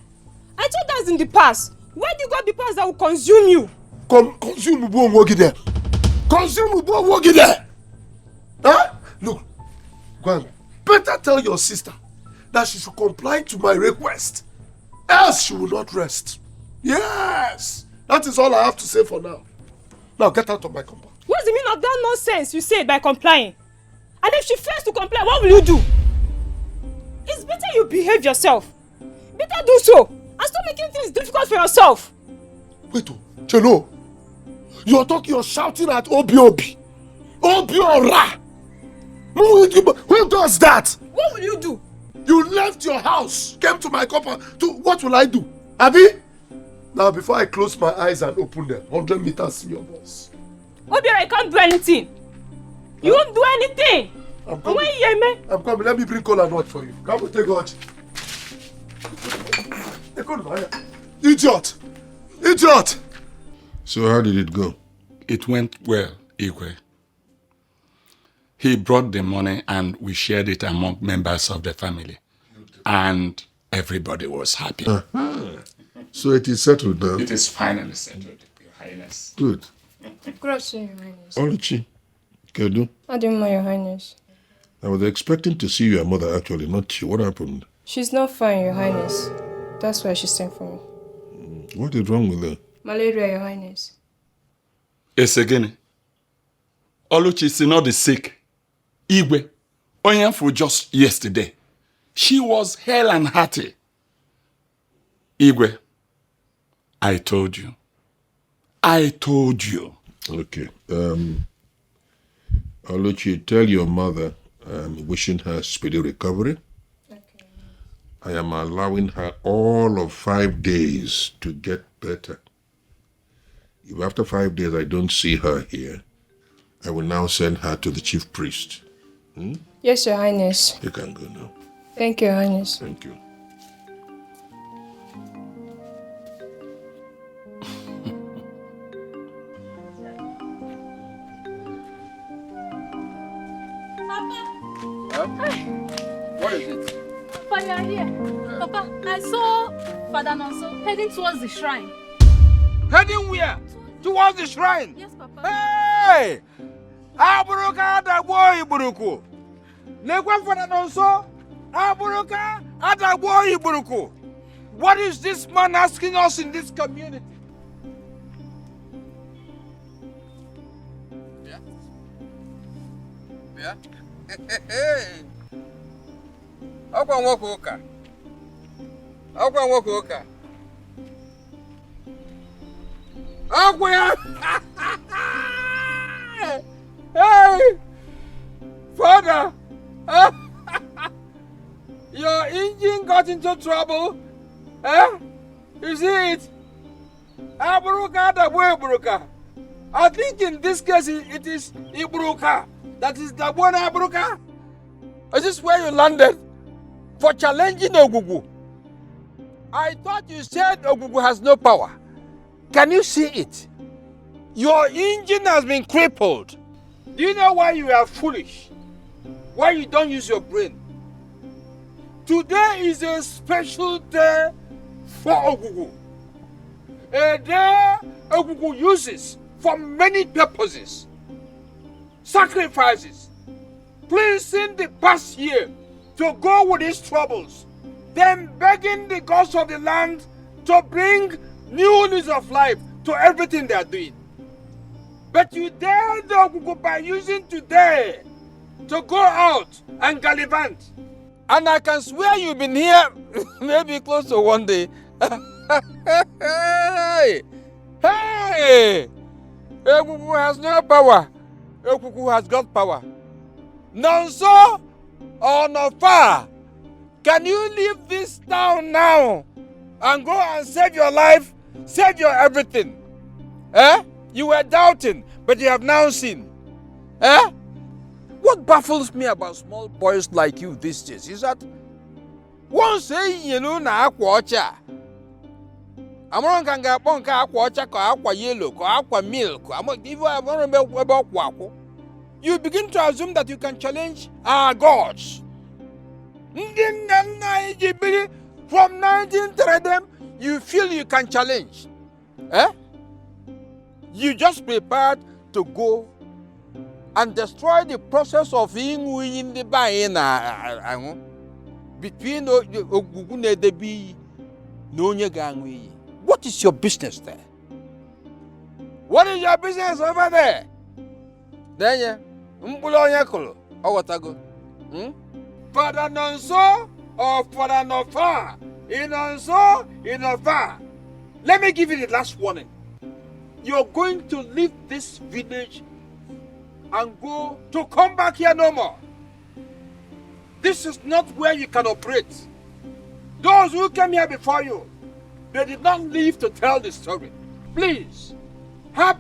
B: I thought that's in the past. Where do you got the past that will consume you?
J: Consume Ubu Nwogide. Consume Ubu Nwogide. Huh? Look, go and better tell your sister that she should comply to my request. Else she will not rest. Yes! That is all I have to say for now. Now get out of my compound.
B: What's the meaning of that nonsense you said by complying? And if she fails to comply, what will you do? It's better you behave yourself. Better do so. And stop making things difficult for yourself.
J: Wait, Chelo. You're shouting at Obi. Obiora. Who does that?
B: What will you do?
J: You left your house, came to my compound. What will I do? Abi? Now, before I close my eyes and open them, 100 meters to your boss.
B: Obiora, I can't do anything. You won't do anything.
J: I'm coming. I'm coming. Let me bring cola and watch for you. Come and take God. Idiot! Idiot!
F: So how did it go?
E: It went well, Igwe. He brought the money and we shared it among members of the family. And everybody was happy.
F: So it is settled now?
E: It is finally settled, Your Highness.
F: Good.
M: Good afternoon, Your Highness.
F: Oluchi, Kedu?
M: I didn't mind, Your Highness.
F: I was expecting to see your mother actually, not you. What happened?
M: She's not fine, Your Highness. That's why she sent for me.
F: What is wrong with her?
M: Malaria, Your Highness.
E: It's again. Oluchi is not the sick. Igwe, Onyanfu just yesterday. She was hale and hearty. Igwe, I told you. I told you.
F: Okay. Oluchi, tell your mother I'm wishing her speedy recovery.
M: Okay.
F: I am allowing her all of 5 days to get better. If after 5 days I don't see her here, I will now send her to the chief priest.
M: Yes, Your Highness.
F: You can go now.
M: Thank you, Your Highness.
F: Thank you.
N: What is it?
P: Papa, you are here. Papa, I saw Father Nonso heading towards the shrine.
K: Heading where? Towards the shrine?
P: Yes, Papa.
K: Hey! Aburuka adagbo iburuku. Nekwa Father Nonso. Aburuka adagbo iburuku. What is this man asking us in this community? Yeah. Yeah. Hey. Akwa nwoke ụka. Akwa nwoke ụka. Akwa ya. Hey! Father! Your engine got into trouble. Eh? You see it? Aburuka Dagbo Iburuka. I think in this case it is Iburuka. That is Dagbo Aburuka. Is this where you landed? For challenging Ogugu. I thought you said Ogugu has no power. Can you see it? Your engine has been crippled. Do you know why you are foolish? Why you don't use your brain? Today is a special day for Ogugu. A day Ogugu uses for many purposes. Sacrifices. Cleansing the past year to go with his troubles. Then begging the gods of the land to bring new lease of life to everything they are doing. But you dare the Ogugu by using today to go out and gallivant. And I can swear you've been here maybe close to 1 day. Hey! Hey! Ekuku has no power. Ekuku has got power. Nonso or Nofa, can you leave this town now and go and save your life, save your everything? Eh? You were doubting, but you have now seen. Eh? What baffles me about small boys like you these days is that once you know na akwa ọcha, amụrụ nka ga-akpọ nke akwa ọcha ka akwa yellow ka akwa milk, you begin to assume that you can challenge our gods. From 19 them, you feel you can challenge. Eh? You just prepared to go and destroy the process of in the buying between Ogugunedebi Nonyagangwi. What is your business there? What is your business over there? Then Mbulonyakolo or watago? Father Nonso or Father Nofa? Inonso, Inofa. Let me give you the last warning. You're going to leave this village and go to come back here no more. This is not where you can operate. Those who came here before you, they did not live to tell the story. Please, but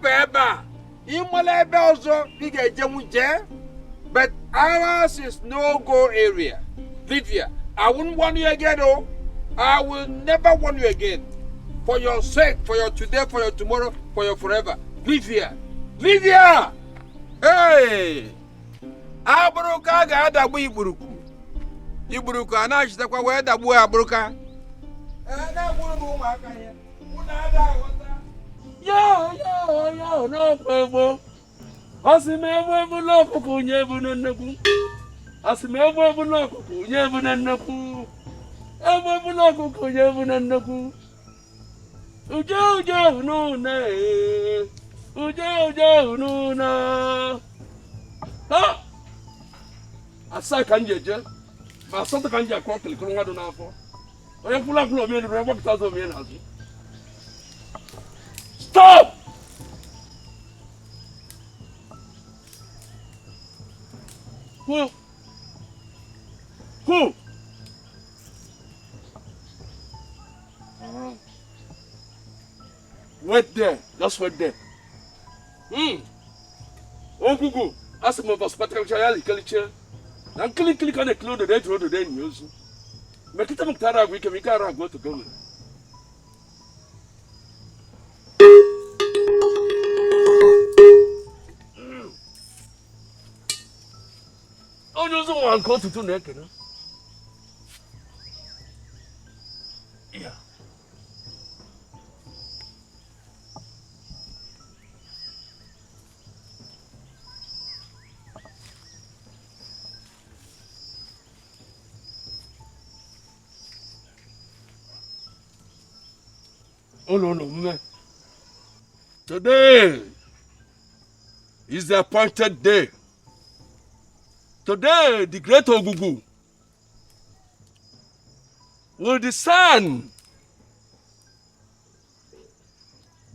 K: ours is no-go area. Live here. I wouldn't want you again, oh. I will never want you again. For your sake, for your today, for your tomorrow, for your forever. Live here. Live here! Hey! Abruka ga adabu iburuku. Iburuku anashita kwa we adabu abruka. Na buru umaka ya. Una ada wata. Yo, no kwebo. Asimewe bulo kukunye bunenneku. Asimewe bulo kukunye bunenneku. Ewe bulo kukunye bunenneku. Uja unune. Uja ununa. Ha! Asa kanjeje. Ma santa kanje kwa kile ngado na afọ. Oya kula mi ni rebo kitazo mi na azu. Stop! Who? Wait there. Just wait there. Ogugu. As my boss Patrick Chayali culture. And click on the clue the dead road to the news. Make it a Mutara, we can go to government. Oh, you don't want to go to two naked, huh? Yeah. Oh, no, man. Today is the appointed day. Today, the great Ogugu will discern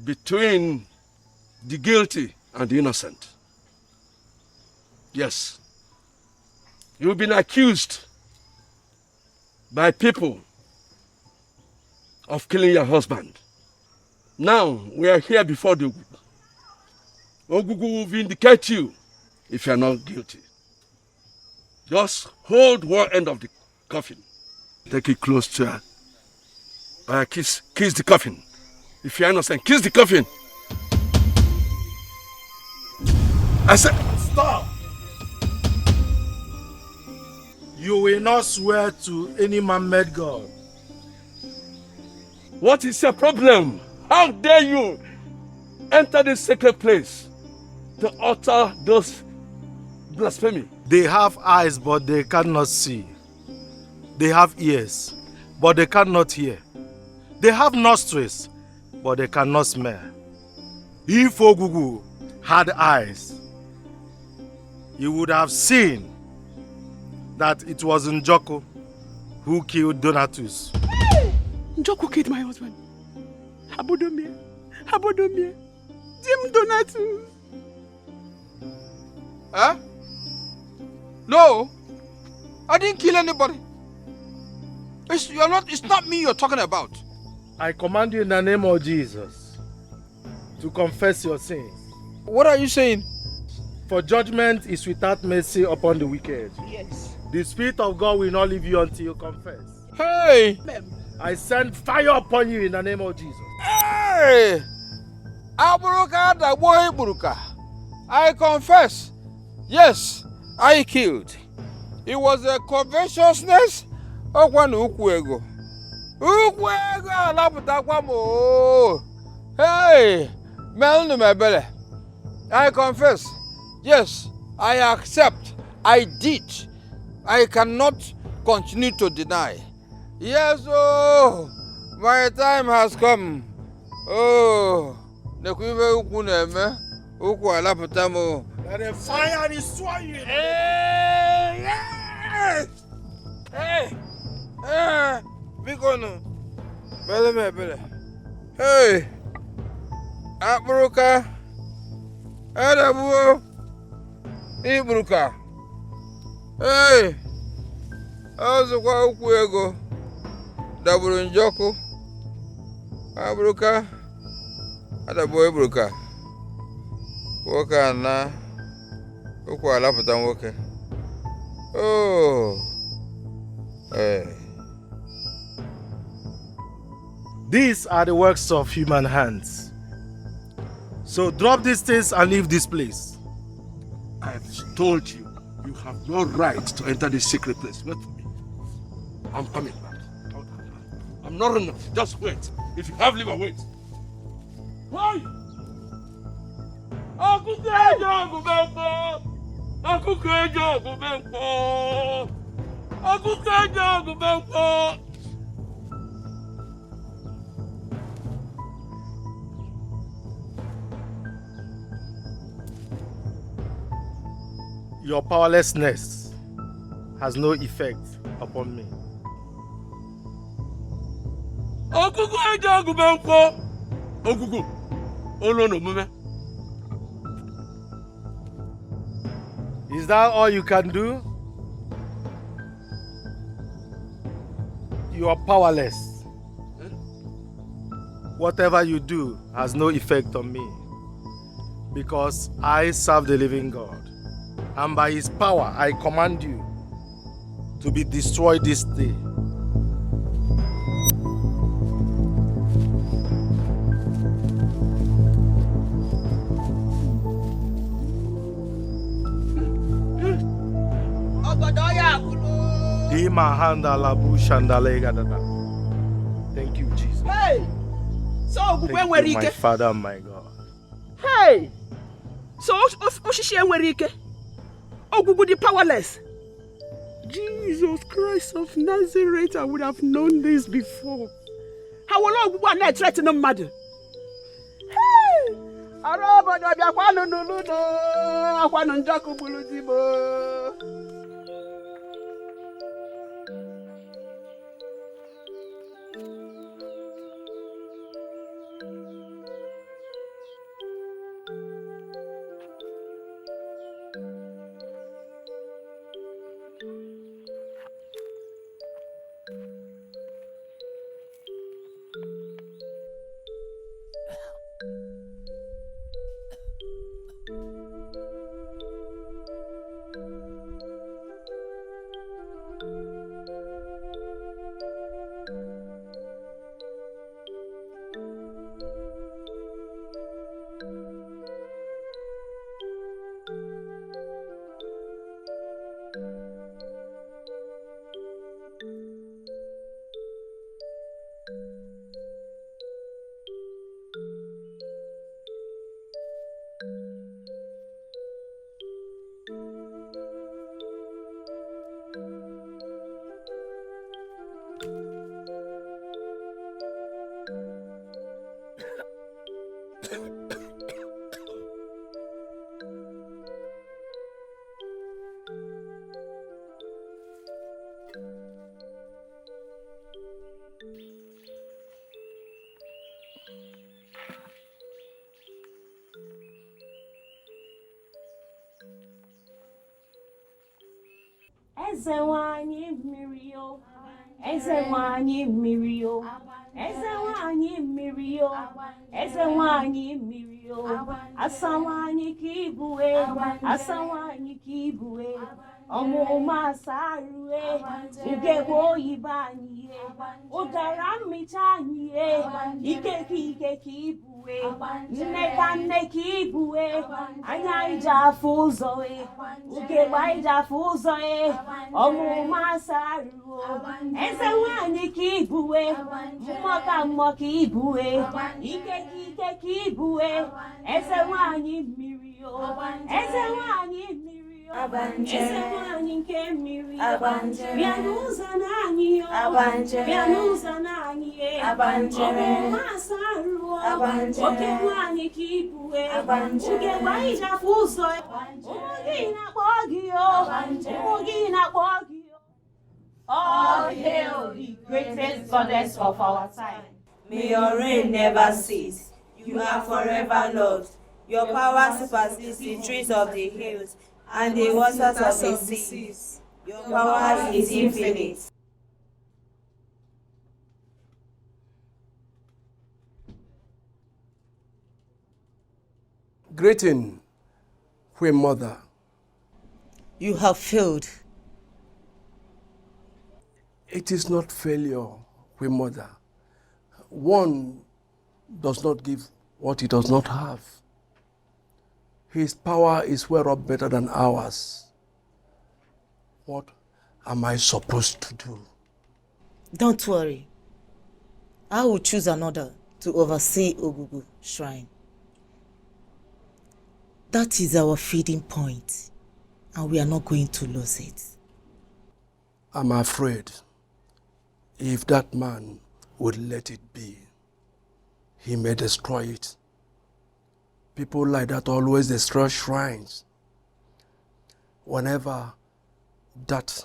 K: between the guilty and the innocent. Yes, you've been accused by people of killing your husband. Now, we are here before the Ogugu. Ogugu will vindicate you if you are not guilty. Just hold one end of the coffin. Take it close to her. Kiss the coffin. If you are innocent, kiss the coffin. I said...
A: Stop! You will not swear to any man-made God.
K: What is your problem? How dare you enter this sacred place to utter those blasphemy?
A: They have eyes, but they cannot see. They have ears, but they cannot hear. They have nostrils, but they cannot smell. If Ogugu had eyes, he would have seen that it was Njoku who killed Donatus.
G: Njoku killed my husband.
L: Abodomie. Dim Donatu.
K: Huh? No, I didn't kill anybody. It's not me you're talking about.
A: I command you in the name of Jesus to confess your sins.
K: What are you saying?
A: For judgment is without mercy upon the wicked.
N: Yes.
A: The Spirit of God will not leave you until you confess.
K: Hey!
A: I send fire upon you in the name of Jesus.
K: Hey! Aburuka da boy buruka. I confess. Yes, I killed. It was a covetousness of one ukwego. Ukwego alaputakwa mo. Hey! Melnu mebele. I confess. Yes, I accept. I did. I cannot continue to deny. Yes, oh, my time has come. Oh, nekwive ukwu na-eme, ukwu alapụta m.
A: Let the fire destroy you.
K: Hey! Biko nu. Bele mebele. Hey! Akpụrụka. Edebuo. Ibruka. Hey! Ọzụkwa ukwu ego. Daburu njọkụ. Abruka. Adabuo Ibruka. Nwoke a na ukwu alapụta nwoke. Oh. Hey.
A: These are the works of human hands. So drop these things and leave this place.
L: I have told you, you have no right to enter this secret place. Wait for me. I'm coming back. I'm not running. Just wait. If you have liver, wait. Why?
A: Your powerlessness has no effect upon me. Is that all you can do? You are powerless. Whatever you do has no effect on me, because I serve the living God, and by his power I command you to be destroyed this day. Thank you, Jesus.
L: Hey! So,
A: Thank you, my Father and my God.
L: Hey! So, Oshishi Enwerike? Ogugu the powerless? Jesus Christ of Nazareth, I would have known this before. How will Ogugu not threaten a mother? Hey! Aroba no biakwano nuluno, akwano njaku buluzibo.
G: Eze nwanyị mmiri o, eze nwanyị mmiri o, eze nwanyị mmiri o, eze nwanyị mmiri o, asa nwanyị ka ibue, asa nwanyị ka ibue, ọmụma asarue, ugegbe oyibo anyị ye, ụdara mmicha anyị ye, ike ka ibue, nne ka ibue, anya ije afụ ụzọ e, ugegbe ije afụ ụzọ e, ọmụma asaruo, eze nwanyị ka ibue, mmụọ ka ibue, ike ka ibue, eze nwanyị mmiri o, eze nwanyị mmiri o, eze nwanyị nke mmiri o, bịa n'ụzọ n'anyị o, bịa n'ụzọ n'anyị e, ọmụma asaruo, oke nwanyị ka ibue, ugegbe anyị ji afụ ụzọ, ụmụ gị na-akpọ gị o, ụmụ gị na-akpọ gị o. All hail the greatest goddess of our time.
V: May your reign never cease. You are forever loved. Your power supersedes the trees of the hills and the waters of the seas. Your power is infinite.
J: Greeting, Queen Mother.
V: You have failed.
J: It is not failure, Queen Mother. One does not give what he does not have. His power is well-up better than ours. What am I supposed to do?
V: Don't worry. I will choose another to oversee Ogugu Shrine. That is our feeding point, and we are not going to lose it.
J: I'm afraid if that man would let it be, he may destroy it. People like that always destroy shrines. Whenever that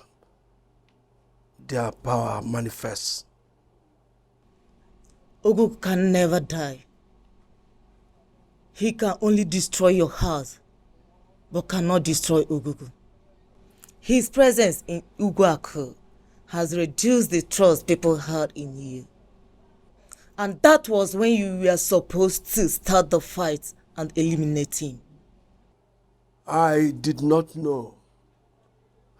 J: their power manifests.
V: Ogugu can never die. He can only destroy your house, but cannot destroy Ogugu. His presence in Ugwaku has reduced the trust people had in you. And that was when you were supposed to start the fight and eliminate him.
J: I did not know.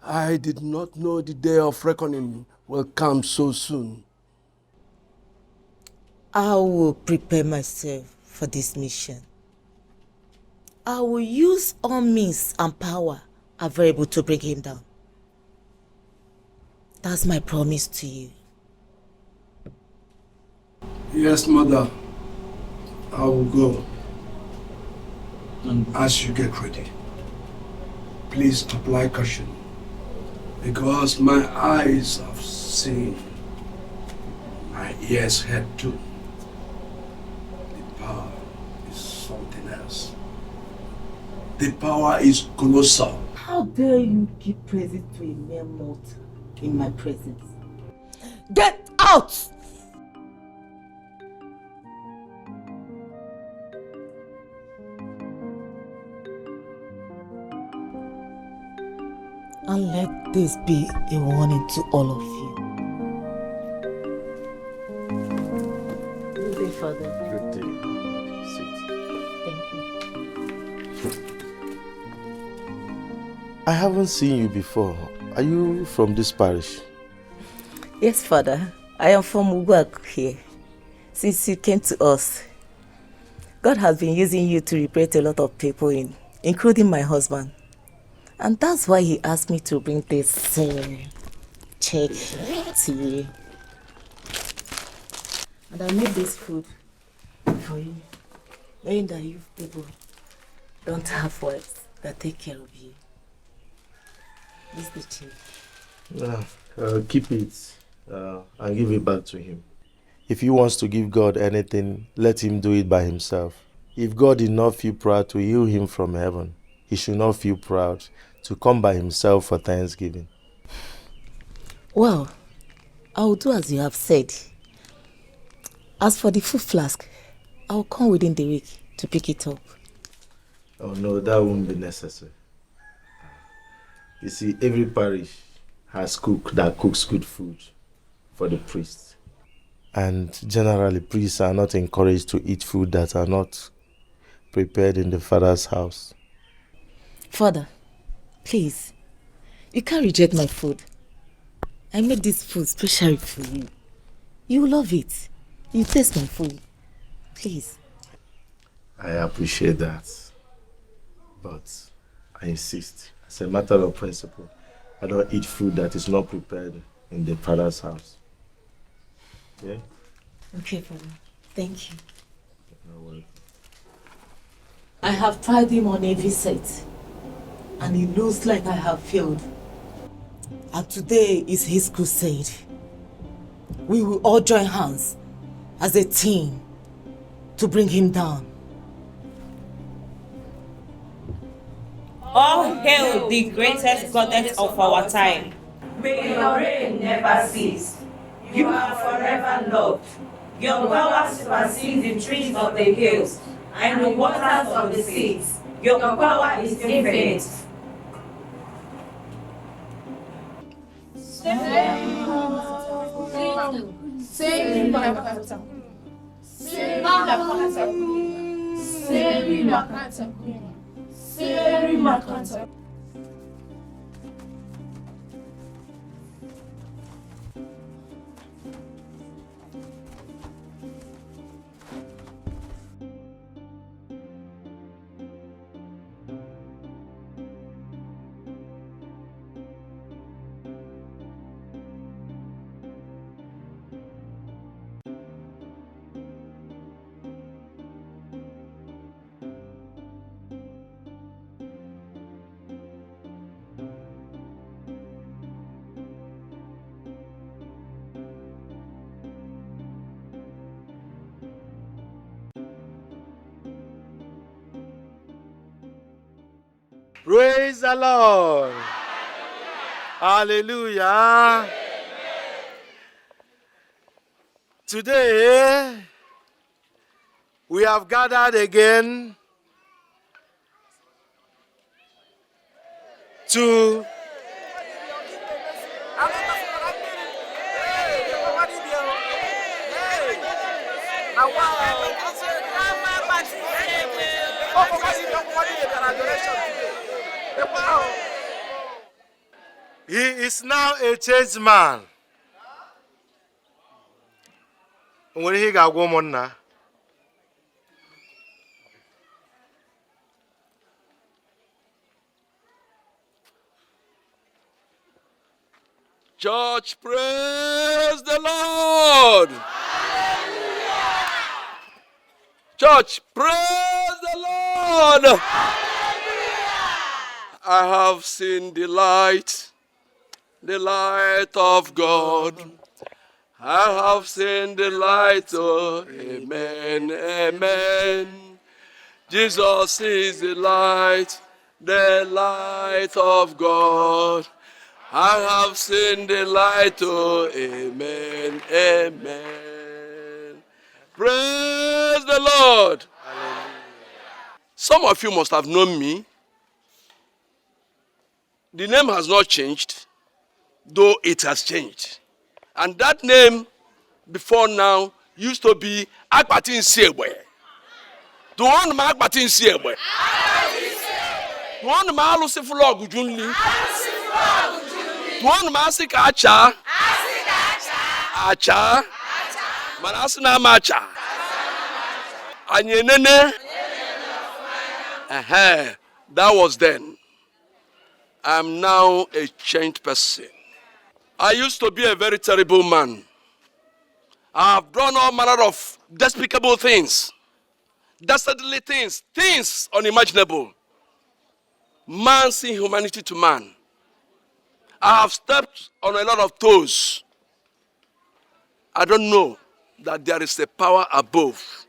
J: I did not know the day of reckoning will come so soon.
V: I will prepare myself for this mission. I will use all means and power available to bring him down. That's my promise to you.
J: Yes, Mother. I will go. And as you get ready, please apply caution. Because my eyes have seen, my ears heard too. The power is something else. The power is colossal.
V: How dare you give praise to a mere mortal in my presence? Get out! And let this be a warning to all of you. Good day, Father.
A: Good day. Sit.
V: Thank you.
A: I haven't seen you before. Are you from this parish?
V: Yes, Father. I am from Ugwak here. Since you came to us, God has been using you to liberate a lot of people, including my husband. And that's why he asked me to bring this check to you. And I made this food for you, knowing that you people don't have wives that take care of you. This is the check.
A: Keep it and give it back to him. If he wants to give God anything, let him do it by himself. If God did not feel proud to heal him from heaven, he should not feel proud to come by himself for Thanksgiving.
V: Well, I will do as you have said. As for the food flask, I will come within the week to pick it up.
A: Oh no, that won't be necessary. You see, every parish has cook that cooks good food for the priests. And generally, priests are not encouraged to eat food that are not prepared in the Father's house.
V: Father, please, you can't reject my food. I made this food specially for you. You will love it. You taste my food. Please.
A: I appreciate that. But I insist, as a matter of principle, I don't eat food that is not prepared in the Father's house. Yeah?
V: Okay, Father. Thank you.
A: You're welcome.
V: I have tried him on every set, and it looks like I have failed. And today is his crusade. We will all join hands as a team to bring him down.
H: All hail the greatest goddess of our time.
I: May your reign never cease. You are forever loved. Your power supersedes the trees of the hills and the waters of the seas. Your power is infinite.
A: Praise the Lord. Hallelujah. Today, we have gathered again to He is now a changed man. Nwere ihe ga-agwa ụmụnna.
L: Church, praise the Lord. Church, praise the Lord. I have seen the light of God. I have seen the light, oh, amen, amen. Jesus is the light of God. I have seen the light, oh, amen, amen. Praise the Lord. Hallelujah. Some of you must have known me. The name has not changed, though it has changed. And that name before now used to be Akpati Nsiegbe. The one ma Akpati Nsiegbe. The one ma Alusi Flog Junli. The one ma Asika Acha. Acha. Manasina Macha. Anyenene. That was then. I'm now a changed person. I used to be a very terrible man. I have done all manner of despicable things, dastardly things, things unimaginable. Man's inhumanity to man. I have stepped on a lot of toes. I don't know that there is a power above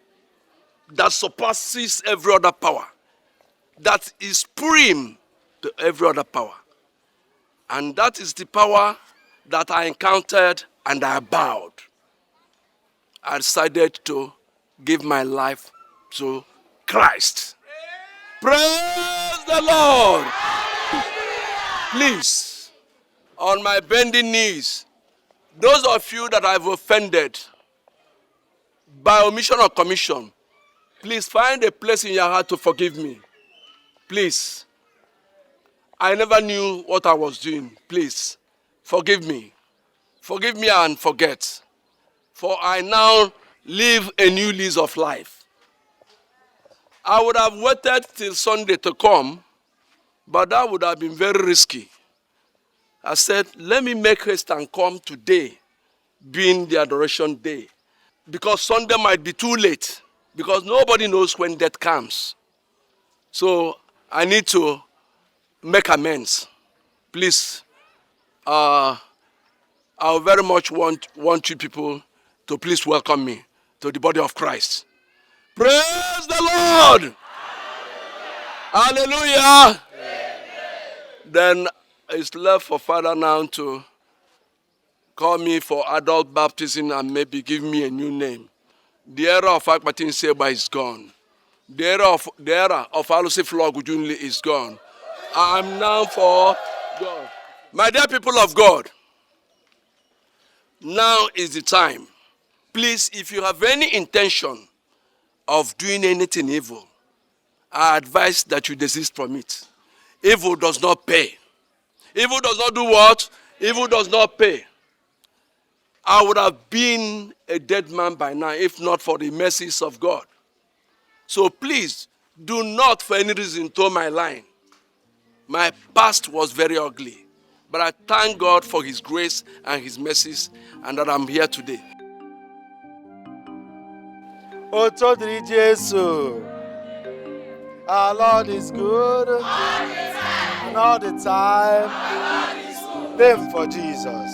L: that surpasses every other power, that is supreme to every other power. And that is the power that I encountered and I bowed. I decided to give my life to Christ. Praise the Lord. Please, on my bending knees, those of you that I've offended by omission or commission, please find a place in your heart to forgive me. Please. I never knew what I was doing. Please, forgive me. Forgive me and forget. For I now live a new lease of life. I would have waited till Sunday to come, but that would have been very risky. I said, let me make haste and come today, being the adoration day. Because Sunday might be too late, because nobody knows when death comes. So I need to make amends. Please, I very much want you people to please welcome me to the body of Christ. Praise the Lord! Hallelujah! Then it's left for Father now to call me for adult baptism and maybe give me a new name. The era of Akpatin Seba is gone. The era of Alusi Flogujunli is gone. I'm now for God. My dear people of God, now is the time. Please, if you have any intention of doing anything evil, I advise that you desist from it. Evil does not pay. Evil does not do what? Evil does not pay. I would have been a dead man by now if not for the mercies of God. So please, do not for any reason toe my line. My past was very ugly, but I thank God for His grace and His mercies and that I'm here today.
A: Otodri Jesu. Our Lord is good and all the time. Name for Jesus.